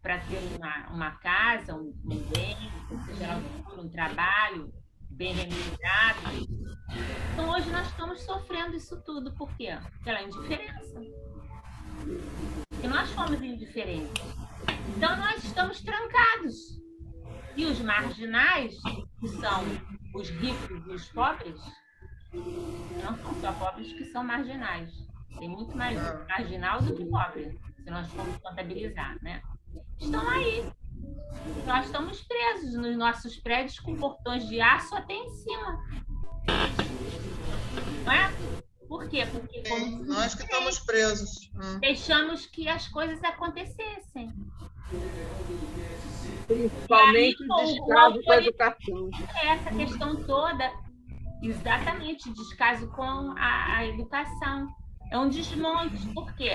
Para ter uma casa, um bem, seja lá um trabalho bem remunerado. Então, hoje nós estamos sofrendo isso tudo. Por quê? Pela indiferença. Porque nós fomos indiferentes. Então, nós estamos trancados. E os marginais, que são os ricos e os pobres, não são só pobres que são marginais. Tem muito mais marginal do que pobre, se nós formos contabilizar, né? Estão aí. Nós estamos presos nos nossos prédios com portões de aço até em cima. Não é? Por quê? Porque como nós que estamos presos. Deixamos que as coisas acontecessem. Principalmente o descaso com a educação. Essa questão toda, exatamente, descaso com a educação. É um desmonte. Por quê?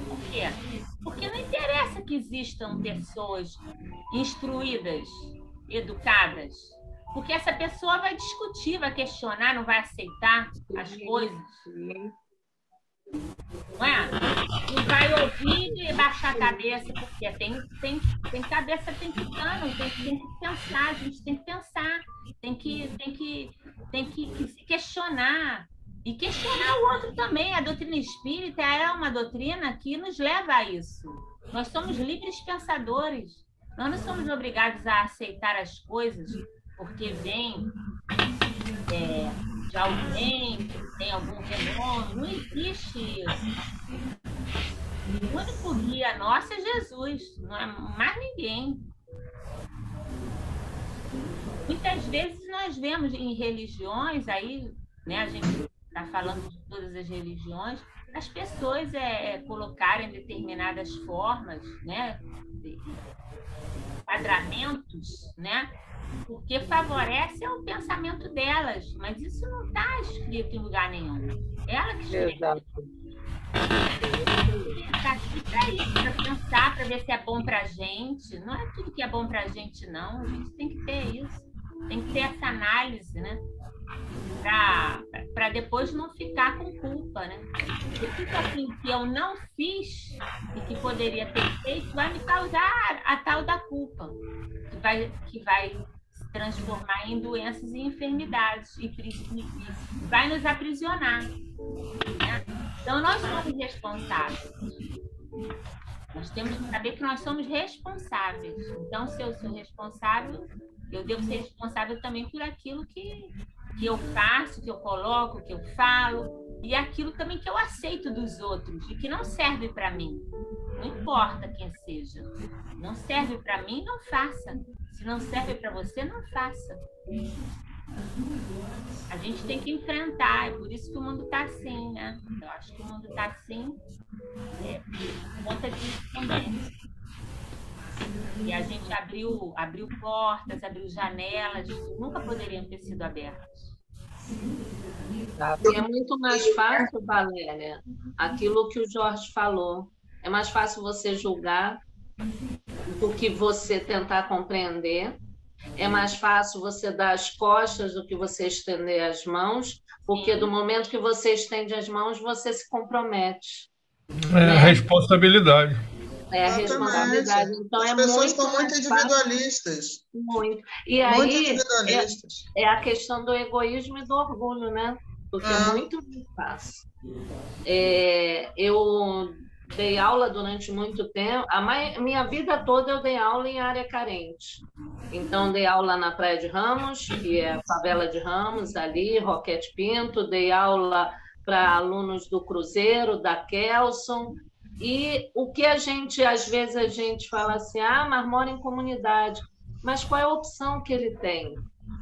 Por quê? Porque não interessa que existam pessoas instruídas, educadas. Porque essa pessoa vai discutir, vai questionar, não vai aceitar as coisas. Não é? Não vai ouvir e baixar a cabeça, porque tem cabeça pensando, tem que pensar, a gente tem que pensar, tem que se questionar. E questionar o outro também. A doutrina espírita é uma doutrina que nos leva a isso. Nós somos livres pensadores. Nós não somos obrigados a aceitar as coisas porque vem de alguém, tem algum fenômeno. Não existe isso. O único guia nosso é Jesus, não é mais ninguém. Muitas vezes nós vemos em religiões, aí, né, a gente está falando de todas as religiões, as pessoas colocarem determinadas formas, né, enquadramentos, né, porque favorece o pensamento delas, mas isso não está escrito em lugar nenhum. Ela que escreve. Está aqui para isso, para pensar, para ver se é bom para a gente. Não é tudo que é bom para a gente, não. A gente tem que ter isso, tem que ter essa análise, né? Para depois não ficar com culpa, né? Porque tudo aquilo que eu não fiz e que poderia ter feito vai me causar a tal da culpa, que vai se transformar em doenças e enfermidades e vai nos aprisionar, né? Então, nós somos responsáveis. Nós temos que saber que nós somos responsáveis. Então, se eu sou responsável, eu devo ser responsável também por aquilo que eu faço, que eu coloco, que eu falo, e aquilo também que eu aceito dos outros e que não serve para mim. Não importa quem seja. Não serve para mim, não faça. Se não serve para você, não faça. A gente tem que enfrentar, é por isso que o mundo está assim, né? Eu acho que o mundo está assim por conta disso também. E a gente abriu portas, abriu janelas, nunca poderiam ter sido abertas. É muito mais fácil, Valéria, aquilo que o Jorge falou. É mais fácil você julgar do que você tentar compreender. É mais fácil você dar as costas do que você estender as mãos, porque do momento que você estende as mãos, você se compromete. É responsabilidade. É a responsabilidade. Então, as pessoas estão muito individualistas. Muito. E aí é a questão do egoísmo e do orgulho, né? Porque é muito fácil. Eu dei aula durante muito tempo. Minha vida toda eu dei aula em área carente. Então, dei aula na Praia de Ramos, que é a favela de Ramos, ali, Roquete Pinto. Dei aula para alunos do Cruzeiro, da Kelson. E o que às vezes a gente fala assim, mas mora em comunidade. Mas qual é a opção que ele tem?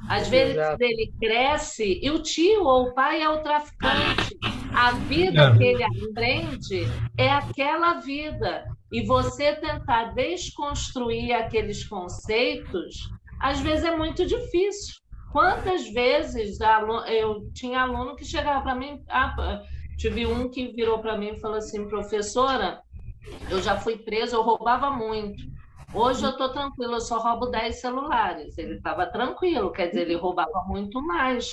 Às vezes ele cresce e o tio ou o pai é o traficante. A vida que ele aprende é aquela vida. E você tentar desconstruir aqueles conceitos, às vezes é muito difícil. Quantas vezes eu tinha aluno que chegava para mim... Tive um que virou para mim e falou assim, professora, eu já fui preso, eu roubava muito. Hoje eu estou tranquilo, eu só roubo 10 celulares. Ele estava tranquilo, quer dizer, ele roubava muito mais.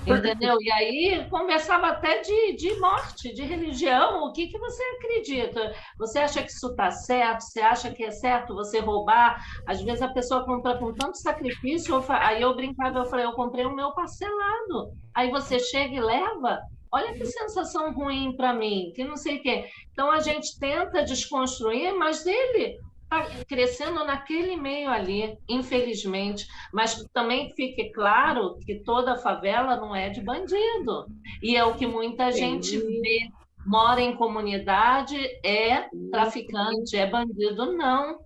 Entendeu? E aí conversava até de morte, de religião. O que você acredita? Você acha que isso está certo? Você acha que é certo você roubar? Às vezes a pessoa compra com tanto sacrifício. Aí eu brincava, eu falei, eu comprei o meu parcelado. Aí você chega e leva. Olha que sensação ruim para mim, que não sei o quê. Então, a gente tenta desconstruir, mas ele está crescendo naquele meio ali, infelizmente. Mas também fique claro que toda favela não é de bandido. E é o que muita gente vê. mora em comunidade, é traficante, é bandido, não.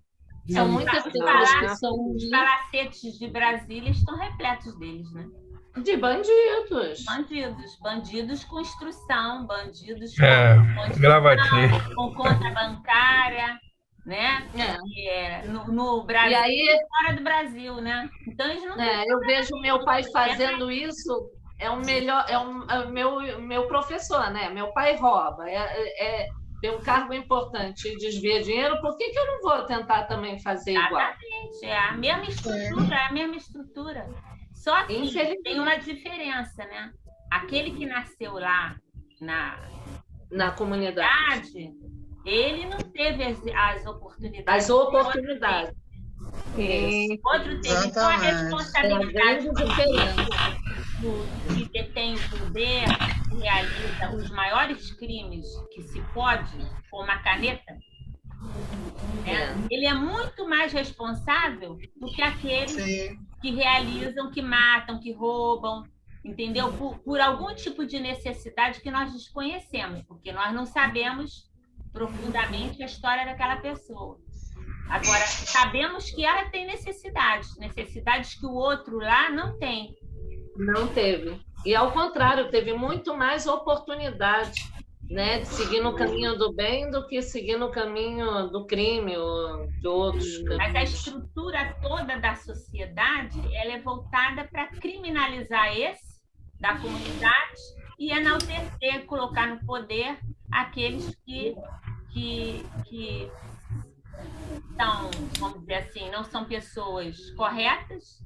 São muitas pessoas que são... Os palacetes de Brasília estão repletos deles, né? De bandidos. Bandidos com instrução, bandidos gravatinha. com conta bancária, né? No Brasil, e aí, fora do Brasil, né? Então eles não eu vejo meu pai fazendo isso, é o melhor, meu professor, né? Meu pai rouba, tem um cargo importante e desvia dinheiro, por que eu não vou tentar também fazer igual? Exatamente, é a mesma estrutura. Só que tem uma diferença, né? Aquele que nasceu lá na comunidade, ele não teve as oportunidades. As oportunidades. Outro teve. Então, a responsabilidade do que detém o poder, que realiza os maiores crimes que se pode com uma caneta, né? Ele é muito mais responsável do que aqueles que realizam, que matam, que roubam, entendeu? Por algum tipo de necessidade que nós desconhecemos, porque nós não sabemos profundamente a história daquela pessoa. Agora, sabemos que ela tem necessidades que o outro lá não tem. Não teve. E, ao contrário, teve muito mais oportunidade, né, de seguir no caminho do bem do que seguir no caminho do crime ou de outros caminhos. Mas a estrutura toda da sociedade ela é voltada para criminalizar esse da comunidade e enaltecer, colocar no poder aqueles que são, vamos dizer assim, não são pessoas corretas,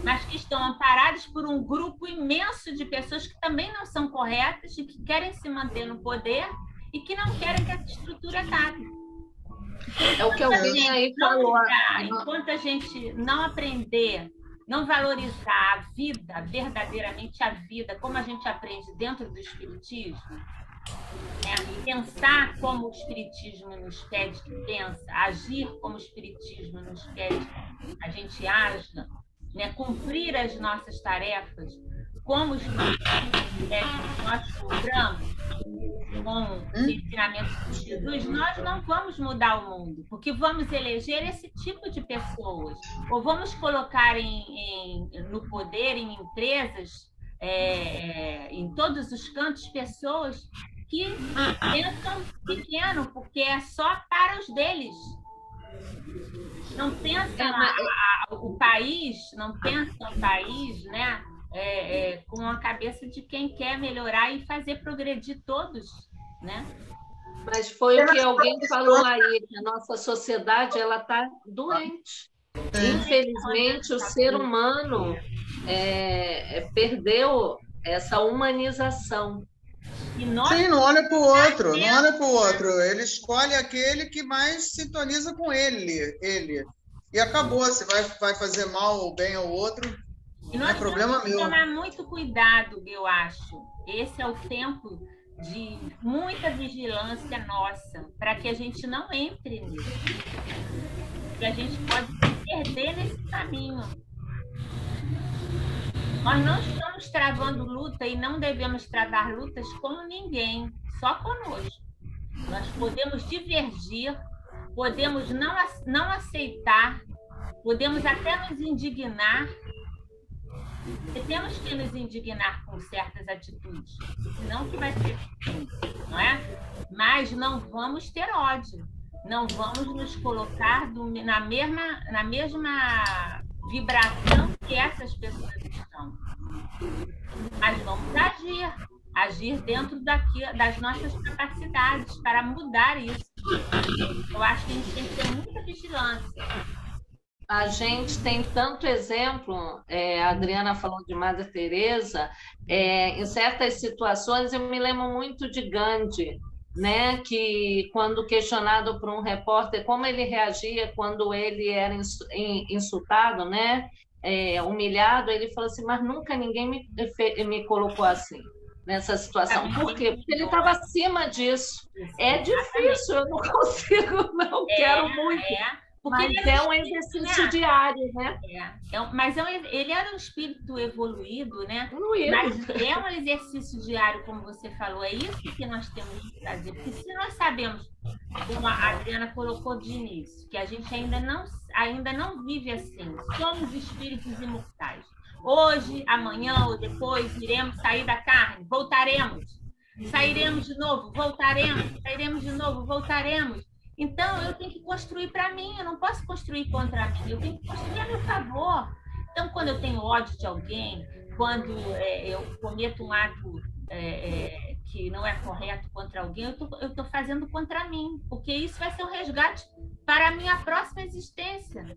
mas que estão amparados por um grupo imenso de pessoas que também não são corretas e que querem se manter no poder e que não querem que essa estrutura acabe. É o que alguém aí falou. Enquanto a gente não aprender, não valorizar a vida, verdadeiramente a vida, como a gente aprende dentro do Espiritismo, né? Pensar como o Espiritismo nos pede que pensa, agir como o Espiritismo nos pede que a gente haja, né? Cumprir as nossas tarefas como os Espiritismo que nós cobramos com os ensinamentos de Jesus, nós não vamos mudar o mundo, porque vamos eleger esse tipo de pessoas, ou vamos colocar no poder, em empresas, em todos os cantos, pessoas que pensam pequeno, porque é só para os deles. Não pensam o país, não pensam o país, né? Com a cabeça de quem quer melhorar e fazer progredir todos, né? Mas foi o que alguém falou aí, que a nossa sociedade ela está doente. Infelizmente, o ser humano perdeu essa humanização. Sim, não olha para o outro, não olha para o outro. Ele escolhe aquele que mais sintoniza com ele. E acabou, se vai fazer mal ou bem ao outro, não é problema meu. Temos que tomar muito cuidado, eu acho. Esse é o tempo de muita vigilância nossa, para que a gente não entre nisso. Que a gente pode se perder nesse caminho. Nós não estamos travando luta e não devemos travar lutas com ninguém, só conosco. Nós podemos divergir, podemos não aceitar, podemos até nos indignar, e temos que nos indignar com certas atitudes, senão que vai ser assim, não é? Mas não vamos ter ódio, não vamos nos colocar na mesma vibração que essas pessoas estão. Mas vamos agir dentro das nossas capacidades para mudar isso. Eu acho que a gente tem que ter muita vigilância. A gente tem tanto exemplo, a Adriana falou de Madre Teresa, em certas situações eu me lembro muito de Gandhi, né, que quando questionado por um repórter como ele reagia quando ele era insultado, né, humilhado, ele falou assim, mas nunca ninguém me colocou assim, nessa situação. Por quê? Porque ele estava acima disso. É difícil, eu não consigo, não quero muito. Mas é um exercício diário, né? Ele era um espírito evoluído, né? Evoluído. Mas é um exercício diário, como você falou. É isso que nós temos que fazer. Porque se nós sabemos, como a Adriana colocou de início, que a gente ainda não vive assim. Somos espíritos imortais. Hoje, amanhã ou depois, iremos sair da carne, voltaremos. Sairemos de novo, voltaremos. Sairemos de novo, voltaremos. Então, eu tenho que construir para mim, eu não posso construir contra mim, eu tenho que construir a meu favor. Então, quando eu tenho ódio de alguém, quando eu cometo um ato que não é correto contra alguém, eu estou fazendo contra mim, porque isso vai ser um resgate para a minha próxima existência.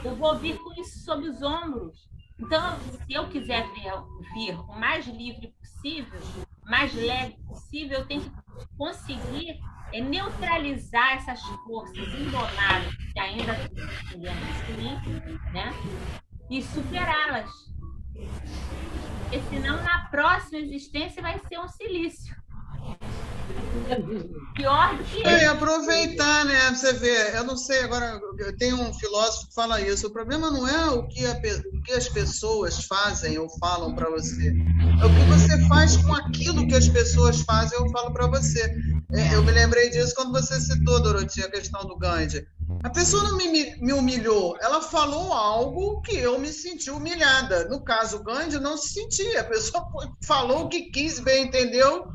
Eu vou vir com isso sob os ombros. Então, se eu quiser vir o mais livre possível, o mais leve possível, eu tenho que conseguir neutralizar essas forças indomáveis que ainda estão dentro de mim, né? E superá-las. Porque senão, na próxima existência, vai ser um silício. Pior do que E aproveitar, né? Você vê, eu não sei, agora tem um filósofo que fala isso. O problema não é o que as pessoas fazem ou falam para você. É o que você faz com aquilo que as pessoas fazem ou falam para você. Eu me lembrei disso quando você citou, Doroti, a questão do Gandhi. A pessoa não me humilhou, ela falou algo que eu me senti humilhada. No caso, o Gandhi não se sentia. A pessoa falou o que quis, bem entendeu?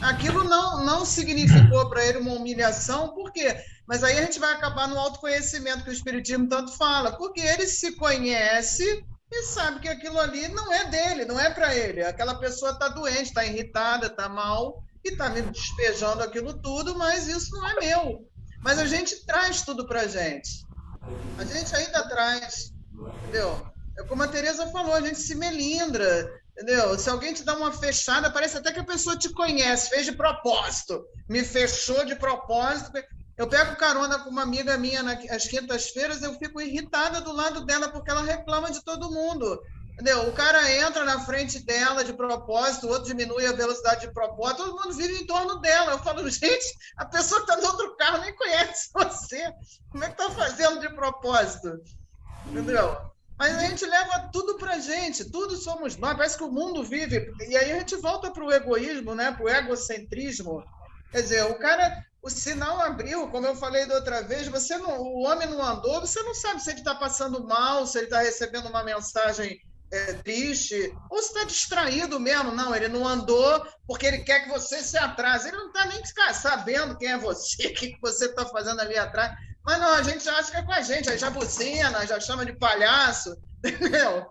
Aquilo não significou para ele uma humilhação, por quê? Mas aí a gente vai acabar no autoconhecimento que o Espiritismo tanto fala, porque ele se conhece e sabe que aquilo ali não é dele, não é para ele. Aquela pessoa está doente, está irritada, está mal e está me despejando aquilo tudo, mas isso não é meu. Mas a gente traz tudo para a gente. A gente ainda traz, entendeu? Como a Tereza falou, a gente se melindra. Entendeu? Se alguém te dá uma fechada, parece até que a pessoa te conhece, fez de propósito, me fechou de propósito. Eu pego carona com uma amiga minha às quintas-feiras, eu fico irritada do lado dela porque ela reclama de todo mundo. Entendeu? O cara entra na frente dela de propósito, o outro diminui a velocidade de propósito, todo mundo vive em torno dela. Eu falo, gente, a pessoa que está no outro carro nem conhece você. Como é que está fazendo de propósito? Entendeu? Mas a gente leva tudo pra gente, tudo somos nós, parece que o mundo vive. E aí a gente volta para o egoísmo, né? Para o egocentrismo. Quer dizer, o sinal abriu, como eu falei da outra vez, o homem não andou, você não sabe se ele está passando mal, se ele está recebendo uma mensagem triste, ou se está distraído mesmo. Não, ele não andou porque ele quer que você se atrase. Ele não está nem sabendo quem é você, o que você está fazendo ali atrás. Mas não, a gente acha que é com a gente, aí já buzina, já chama de palhaço, entendeu?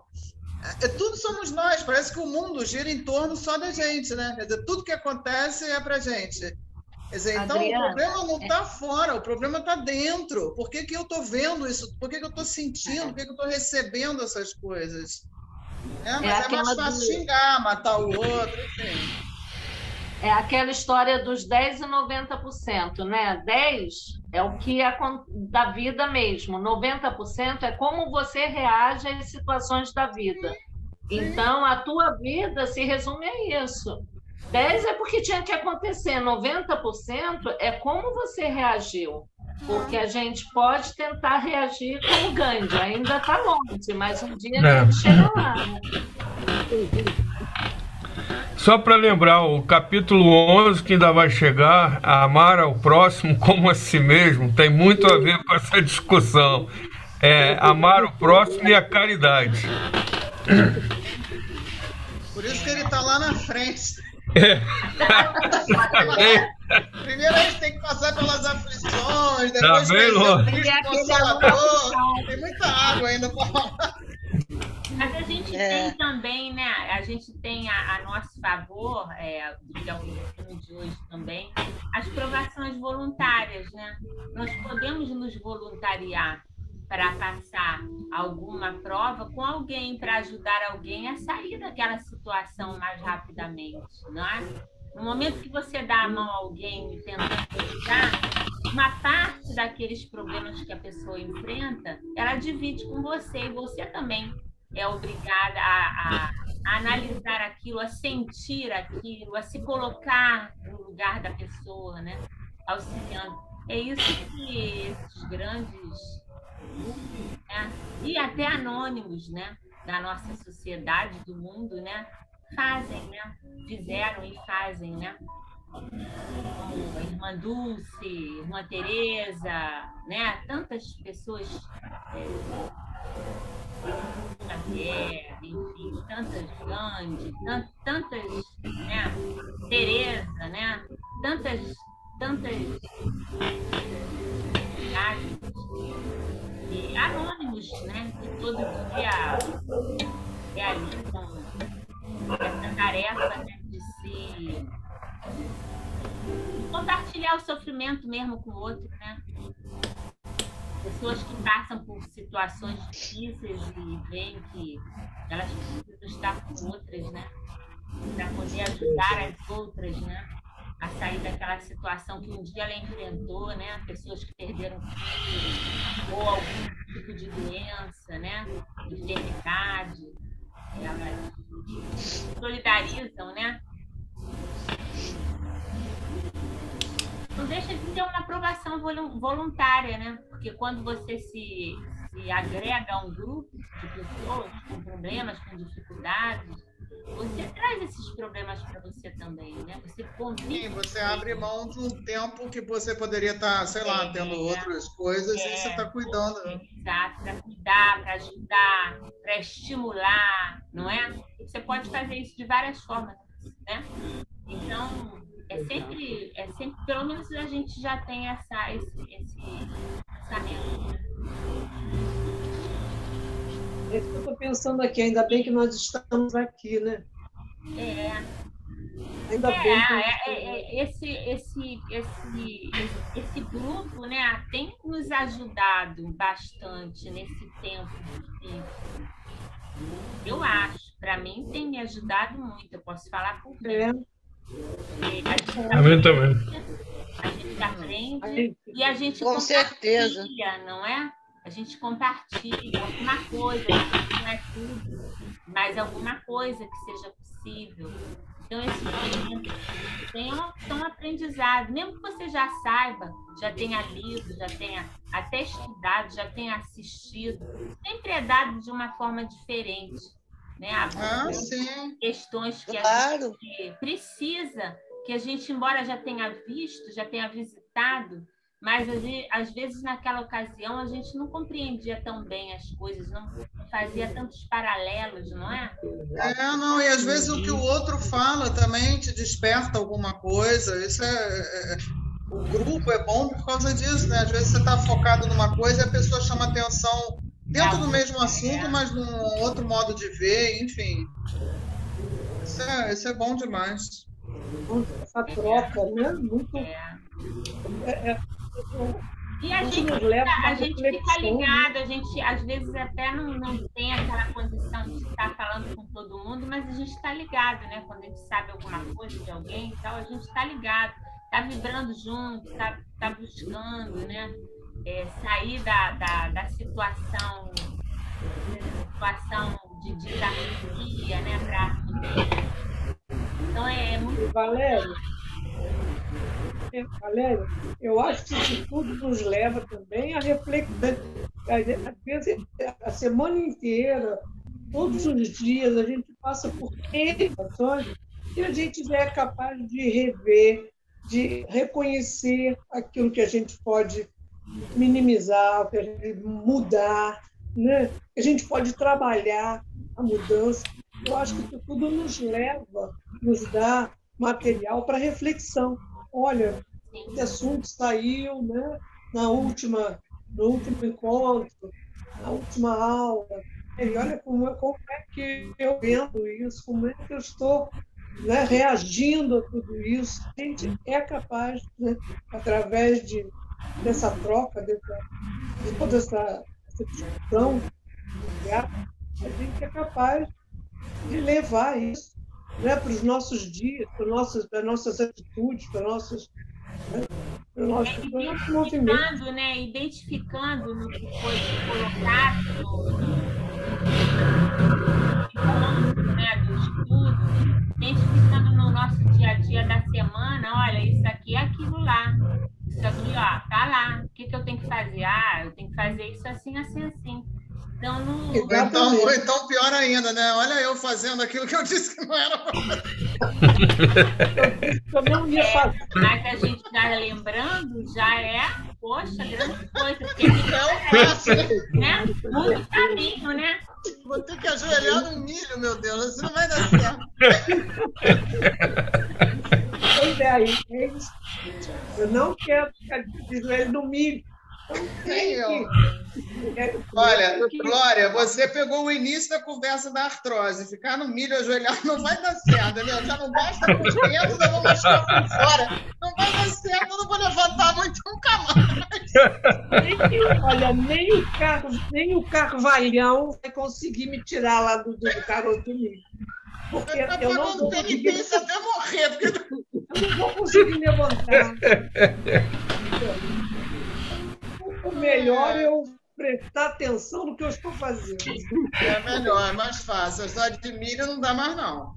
Tudo somos nós, parece que o mundo gira em torno só da gente, né? Quer dizer, tudo que acontece é pra gente. Quer dizer, então Adriana, o problema não está fora, o problema está dentro. Por que eu estou vendo isso? Por que eu estou sentindo? Por que eu estou recebendo essas coisas? Mas é mais fácil xingar, matar o outro, enfim. É aquela história dos 10% e 90%, né? 10% é o que é da vida mesmo, 90% é como você reage às situações da vida. Então, a tua vida se resume a isso. 10% é porque tinha que acontecer, 90% é como você reagiu. Porque a gente pode tentar reagir como Gandhi, ainda está longe, mas um dia a gente chega lá. Né? Só para lembrar, o capítulo 11, que ainda vai chegar, amar ao próximo como a si mesmo, tem muito a ver com essa discussão. Amar o próximo e a caridade. Por isso que ele está lá na frente. Primeiro a gente tem que passar pelas aflições, depois conhecer o Cristo Consolador. Tem muita água ainda para falar. Mas a gente tem também, né? A gente tem a nosso favor, que é o filme de hoje também, as provações voluntárias, né? Nós podemos nos voluntariar para passar alguma prova com alguém, para ajudar alguém a sair daquela situação mais rapidamente, não é? No momento que você dá a mão a alguém e tenta ajudar, uma parte daqueles problemas que a pessoa enfrenta, ela divide com você e você também é obrigada a analisar aquilo, a sentir aquilo, a se colocar no lugar da pessoa, né? Auxiliando. É isso que esses grandes grupos, né, e até anônimos, né, da nossa sociedade, do mundo, né, fazem, né, fizeram e fazem, né, como a Irmã Dulce, Irmã Teresa, né, tantas pessoas, enfim, tantas Gandhi, tantas, né, Teresa, né, tantas e anônimos, né, que todo dia realizam essa tarefa, né, de se compartilhar o sofrimento mesmo com o outro, né? Pessoas que passam por situações difíceis e veem que elas precisam estar com outras, né? Para poder ajudar as outras, né? A sair daquela situação que um dia ela enfrentou, né? Pessoas que perderam filhos ou algum tipo de doença, né? Enfermidade. Elas solidarizam, né? Não deixa de ter uma aprovação voluntária, né? Porque quando você se agrega a um grupo de pessoas com problemas, com dificuldades, você traz esses problemas para você também, né? Você convive. Sim, você abre mão de um tempo que você poderia estar, sei lá, tendo outras coisas e você está cuidando. Exato, para cuidar, para ajudar, para estimular, não é? E você pode fazer isso de várias formas, né? Então, é sempre, pelo menos a gente já tem esse pensamento. É isso que eu estou pensando aqui, ainda bem que nós estamos aqui, né? Ainda bem que esse grupo, né, tem nos ajudado bastante nesse tempo difícil. Eu acho, para mim tem me ajudado muito, eu posso falar por mim. A mim também. A gente aprende e a gente com certeza, não é? A gente compartilha alguma coisa, não é tudo, mas alguma coisa que seja possível. Então, esse momento são aprendizado. Mesmo que você já saiba, já tenha lido, já tenha até estudado, já tenha assistido, sempre é dado de uma forma diferente. Né? Sim. Questões que claro, a gente precisa, que a gente, embora já tenha visto, já tenha visitado, mas às vezes naquela ocasião a gente não compreendia tão bem as coisas, não fazia tantos paralelos, não é? Não, e às vezes o que o outro fala também te desperta alguma coisa. Isso o grupo é bom por causa disso, né? Às vezes você está focado numa coisa e a pessoa chama atenção dentro do mesmo assunto, mas num outro modo de ver, enfim. Isso é bom demais. Essa troca, né? Muito. E a gente fica ligado, a gente às vezes até não tem aquela condição de estar falando com todo mundo, mas a gente está ligado, né? Quando a gente sabe alguma coisa de alguém e tal, a gente está ligado, está vibrando junto, está buscando, né? Sair da situação de desarmonia, né? Então é muito. Valéria, eu acho que isso tudo nos leva também a refletir. Às vezes, a semana inteira, todos os dias, a gente passa por situações e a gente já é capaz de rever, de reconhecer aquilo que a gente pode minimizar, que a gente mudar, né? Que a gente pode trabalhar a mudança. Eu acho que isso tudo nos leva, nos dá material para reflexão. Olha, esse assunto saiu, né, no último encontro, na última aula. E olha como é que eu vendo isso, como é que eu estou, né, reagindo a tudo isso. A gente é capaz, né, através dessa troca, de toda essa discussão, a gente é capaz de levar isso, né, para os nossos dias, para as nossas atitudes, para o nosso movimento. Né, identificando no que foi colocado do estudo, identificando no nosso dia a dia da semana, olha, isso aqui é aquilo lá, isso aqui, ó, tá Ou então pior ainda, né? Olha eu fazendo aquilo que eu disse que não era para fazer. Eu não ia fazer. Mas a gente está lembrando, já é, poxa, grande coisa. Porque né? Muito caminho, né? Vou ter que ajoelhar no milho, meu Deus, assim não vai dar certo. Pois é, aí, eu não quero ficar de joelho no milho. Olha, Glória, você pegou o início da conversa da artrose. Ficar no milho ajoelhado não vai dar certo, entendeu? Já não basta com os dedos, eu vou mostrar por fora. Não vai dar certo, eu não vou levantar muito nunca mais. Olha, nem o carvalhão vai conseguir me tirar lá do caroço do milho. Porque eu não vou conseguir até morrer, porque eu não vou conseguir levantar. O melhor é eu prestar atenção no que eu estou fazendo. É melhor, é mais fácil. A cidade de milho não dá mais, não.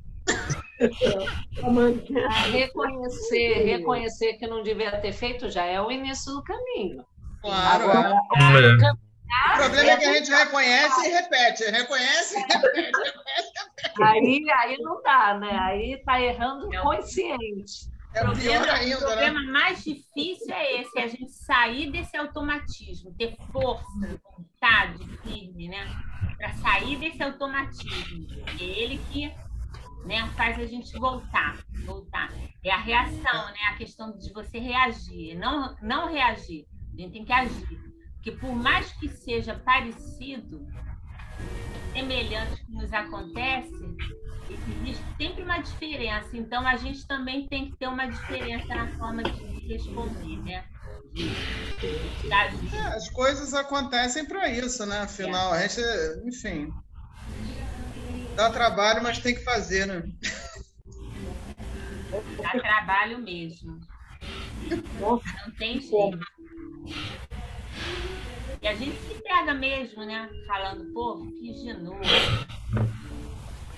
Reconhecer que não devia ter feito já é o início do caminho. Claro. Agora, o problema é que a gente reconhece e repete. Reconhece e repete. Aí não dá, né? Aí está errando consciente. É pior ainda, o problema mais difícil é esse, é a gente sair desse automatismo, ter força, vontade firme, né? Para sair desse automatismo. É ele que, né, faz a gente voltar. É a reação, né? A questão de você reagir, não reagir. A gente tem que agir. Porque por mais que seja parecido, semelhante que nos acontece, existe sempre uma diferença. Então, a gente também tem que ter uma diferença na forma de responder, né? As coisas acontecem para isso, né? Afinal, a gente, enfim, dá trabalho, mas tem que fazer, né? Dá trabalho mesmo. Não tem jeito. E a gente se pega mesmo, né? Falando, pô, fiz de novo.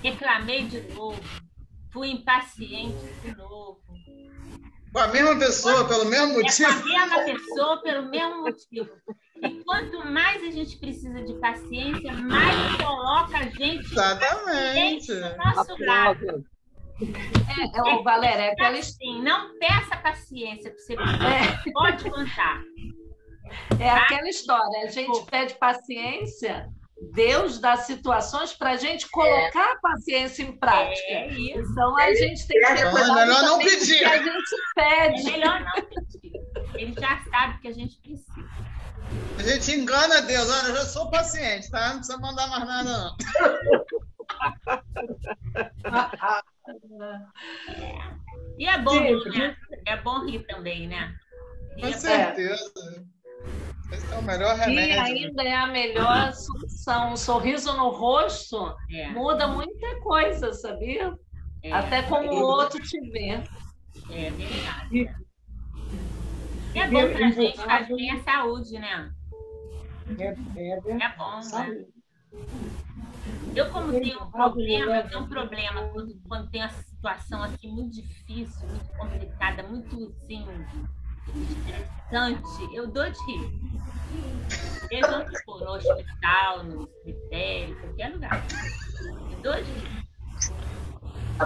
Reclamei de novo. Fui impaciente de novo. Com a mesma pessoa, pelo mesmo motivo? Com a mesma pessoa, pelo mesmo motivo. E quanto mais a gente precisa de paciência, mais coloca a gente do nosso lado. Valéria, é aquela assim, não peça paciência, porque você pode contar. É aquela história, a gente pede paciência, Deus dá situações para a gente colocar a paciência em prática. Então a gente tem que ter cuidado melhor não pedir. Que a gente pede. É melhor não pedir. Ele já sabe que a gente precisa. A gente engana Deus. Olha, eu já sou paciente, tá? Não precisa mandar mais nada, não. E é bom rir, né? É bom rir também, né? Com certeza. Esse é o melhor remédio. E ainda é a melhor solução. Um sorriso no rosto muda muita coisa, sabia? Até como o outro te vê. É verdade. E é bom pra gente, faz bem a saúde, né? É bom, né? Eu, como tenho um problema quando tem uma situação assim muito difícil, muito complicada, muito assim, estressante, eu dou de rir. Seja no hospital, no cemitério, qualquer lugar. Eu dou de rir.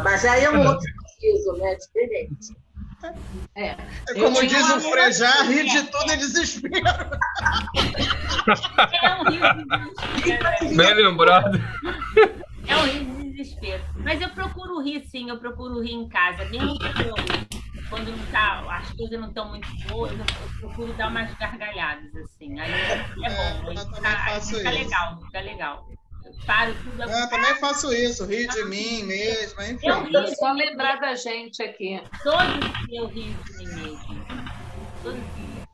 Mas aí é um outro preciso, né? Diferente. É como diz o Frejá, rir de tudo é desespero. É um rio de desespero. Bem lembrado. É um rio de desespero. Mas eu procuro rir, sim, eu procuro rir em casa. Mesmo quando não tá, as coisas não estão muito boas, eu procuro dar umas gargalhadas, assim. Aí é bom, aí fica legal, fica legal. Eu paro tudo. Eu também faço isso, rio de mim mesmo. Enfim. Eu só lembrar da gente aqui. Todo dia eu rio de mim mesmo. Todo dia.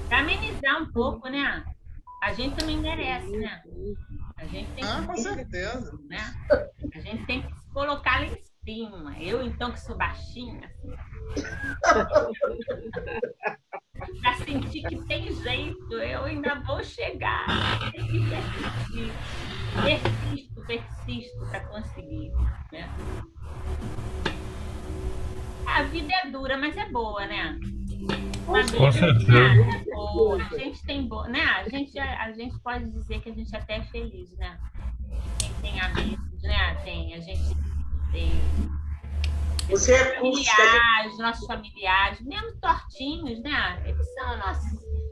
Para amenizar um pouco, né? A gente também merece, né? A gente tem que, com certeza. Né? A gente tem que se colocar lá em cima. Eu, então, que sou baixinha, assim. Para sentir que tem jeito, eu ainda vou chegar. Tem que persistir. Persisto para conseguir. Né? A vida é dura, mas é boa, né? Com certeza. A gente tem, né? A gente pode dizer que a gente até é feliz, né? Tem amigos, né? A gente tem nossos familiares, mesmo tortinhos, né?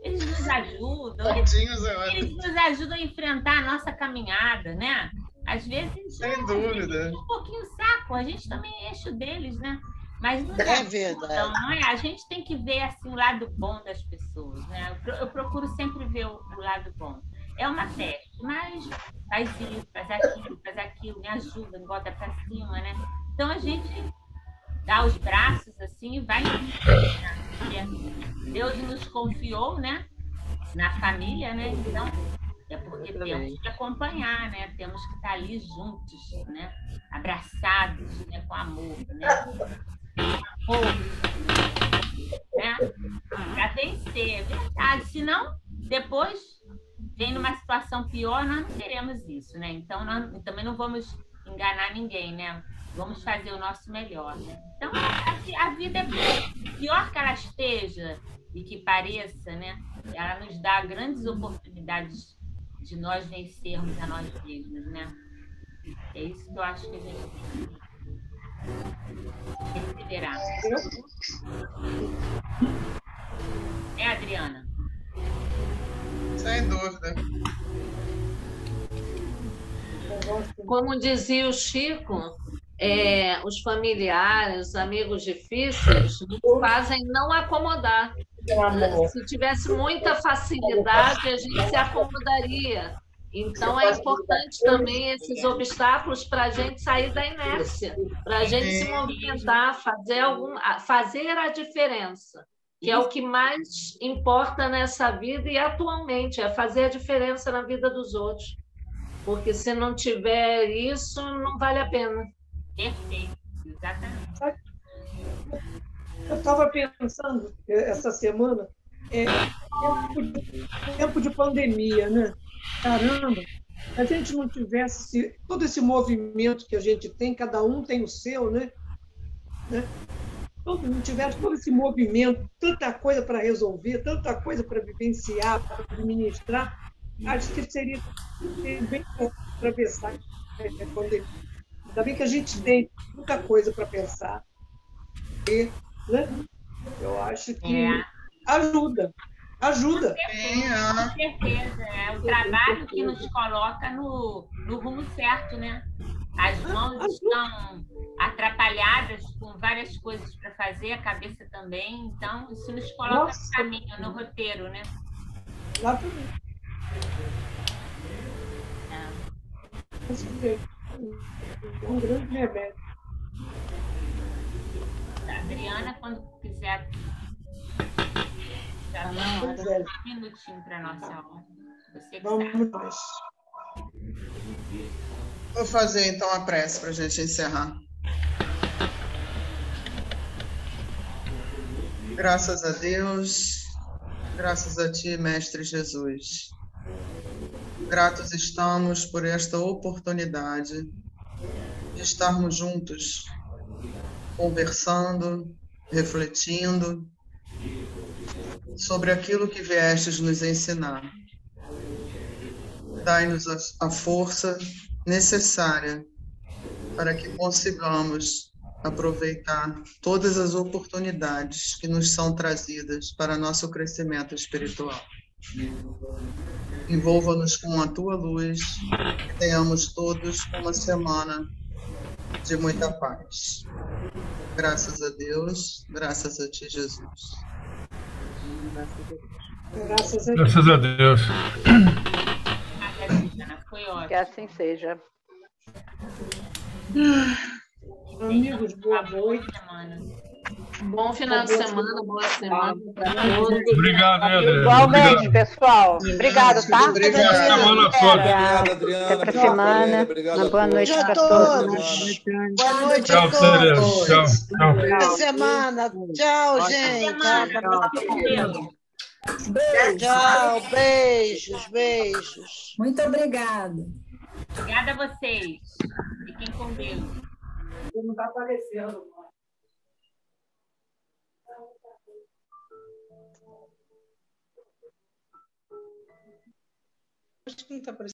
Eles nos ajudam. Eles nos ajudam a enfrentar a nossa caminhada, né? Às vezes, sem dúvida, um pouquinho saco, a gente também enche o deles, né? Mas não é verdade. Então, não é? A gente tem que ver assim, o lado bom das pessoas, né? Eu procuro sempre ver o lado bom. É uma teste, mas faz isso, faz aquilo, me ajuda, me bota para cima, né? Então a gente dá os braços assim e vai. Deus nos confiou, né? Na família, né? Então é porque temos que acompanhar, né? Temos que estar ali juntos, né? Abraçados, né? Com amor, né? Né? Para vencer, é verdade. Senão, depois vem numa situação pior, nós não queremos isso, né? Então, nós também não vamos enganar ninguém, né? Vamos fazer o nosso melhor, né? Então, a vida é pior que ela esteja e que pareça, né? Ela nos dá grandes oportunidades de nós vencermos a nós mesmos, né? É isso que eu acho que a gente tem que perseverar. É, Adriana? Sem dúvida. Como dizia o Chico, os familiares, os amigos difíceis nos fazem não acomodar. Se tivesse muita facilidade, a gente se acomodaria. Então, é importante também esses obstáculos para a gente sair da inércia, para a gente se movimentar, fazer a diferença, que é o que mais importa nessa vida e atualmente, é fazer a diferença na vida dos outros. Porque se não tiver isso, não vale a pena. Perfeito, exatamente. Eu estava pensando essa semana, tempo de pandemia, né? Caramba, se a gente não tivesse todo esse movimento que a gente tem, cada um tem o seu, né? Não tivesse todo esse movimento, tanta coisa para resolver, tanta coisa para vivenciar, para administrar, acho que seria bem bom para pensar a pandemia. Ainda bem que a gente tem muita coisa para pensar. Né? Eu acho que ajuda. Com certeza. É o trabalho que nos coloca no rumo certo, né? As mãos estão atrapalhadas com várias coisas para fazer, a cabeça também. Então, isso nos coloca no caminho, no roteiro, né? Exatamente. É um grande remédio. Adriana, quando quiser, já um minutinho para a nossa aula. Você que Vamos. Vou fazer então a prece para a gente encerrar. Graças a Deus, graças a Ti, Mestre Jesus. Gratos estamos por esta oportunidade de estarmos juntos, conversando, refletindo sobre aquilo que viestes nos ensinar. Dai-nos a força necessária para que consigamos aproveitar todas as oportunidades que nos são trazidas para nosso crescimento espiritual. Envolva-nos com a Tua luz, que tenhamos todos uma semana de muita paz. Graças a Deus, graças a Ti, Jesus. Graças a Deus. Foi ótimo. Que assim seja. Amigos, boa noite. Bom final de semana, boa semana para todos. Obrigado, Adriana. Igualmente, pessoal. Obrigado, tá? Obrigado. Semana toda. Obrigado, Adriana. Até a semana. Uma boa noite para todos. Boa noite Tchau, a Tereza. todos. Tchau. Boa semana. Tchau, gente. Tchau, beijos. Muito obrigada. Obrigada a vocês. Fiquem com Deus. Não está aparecendo. Acho que não está aparecendo.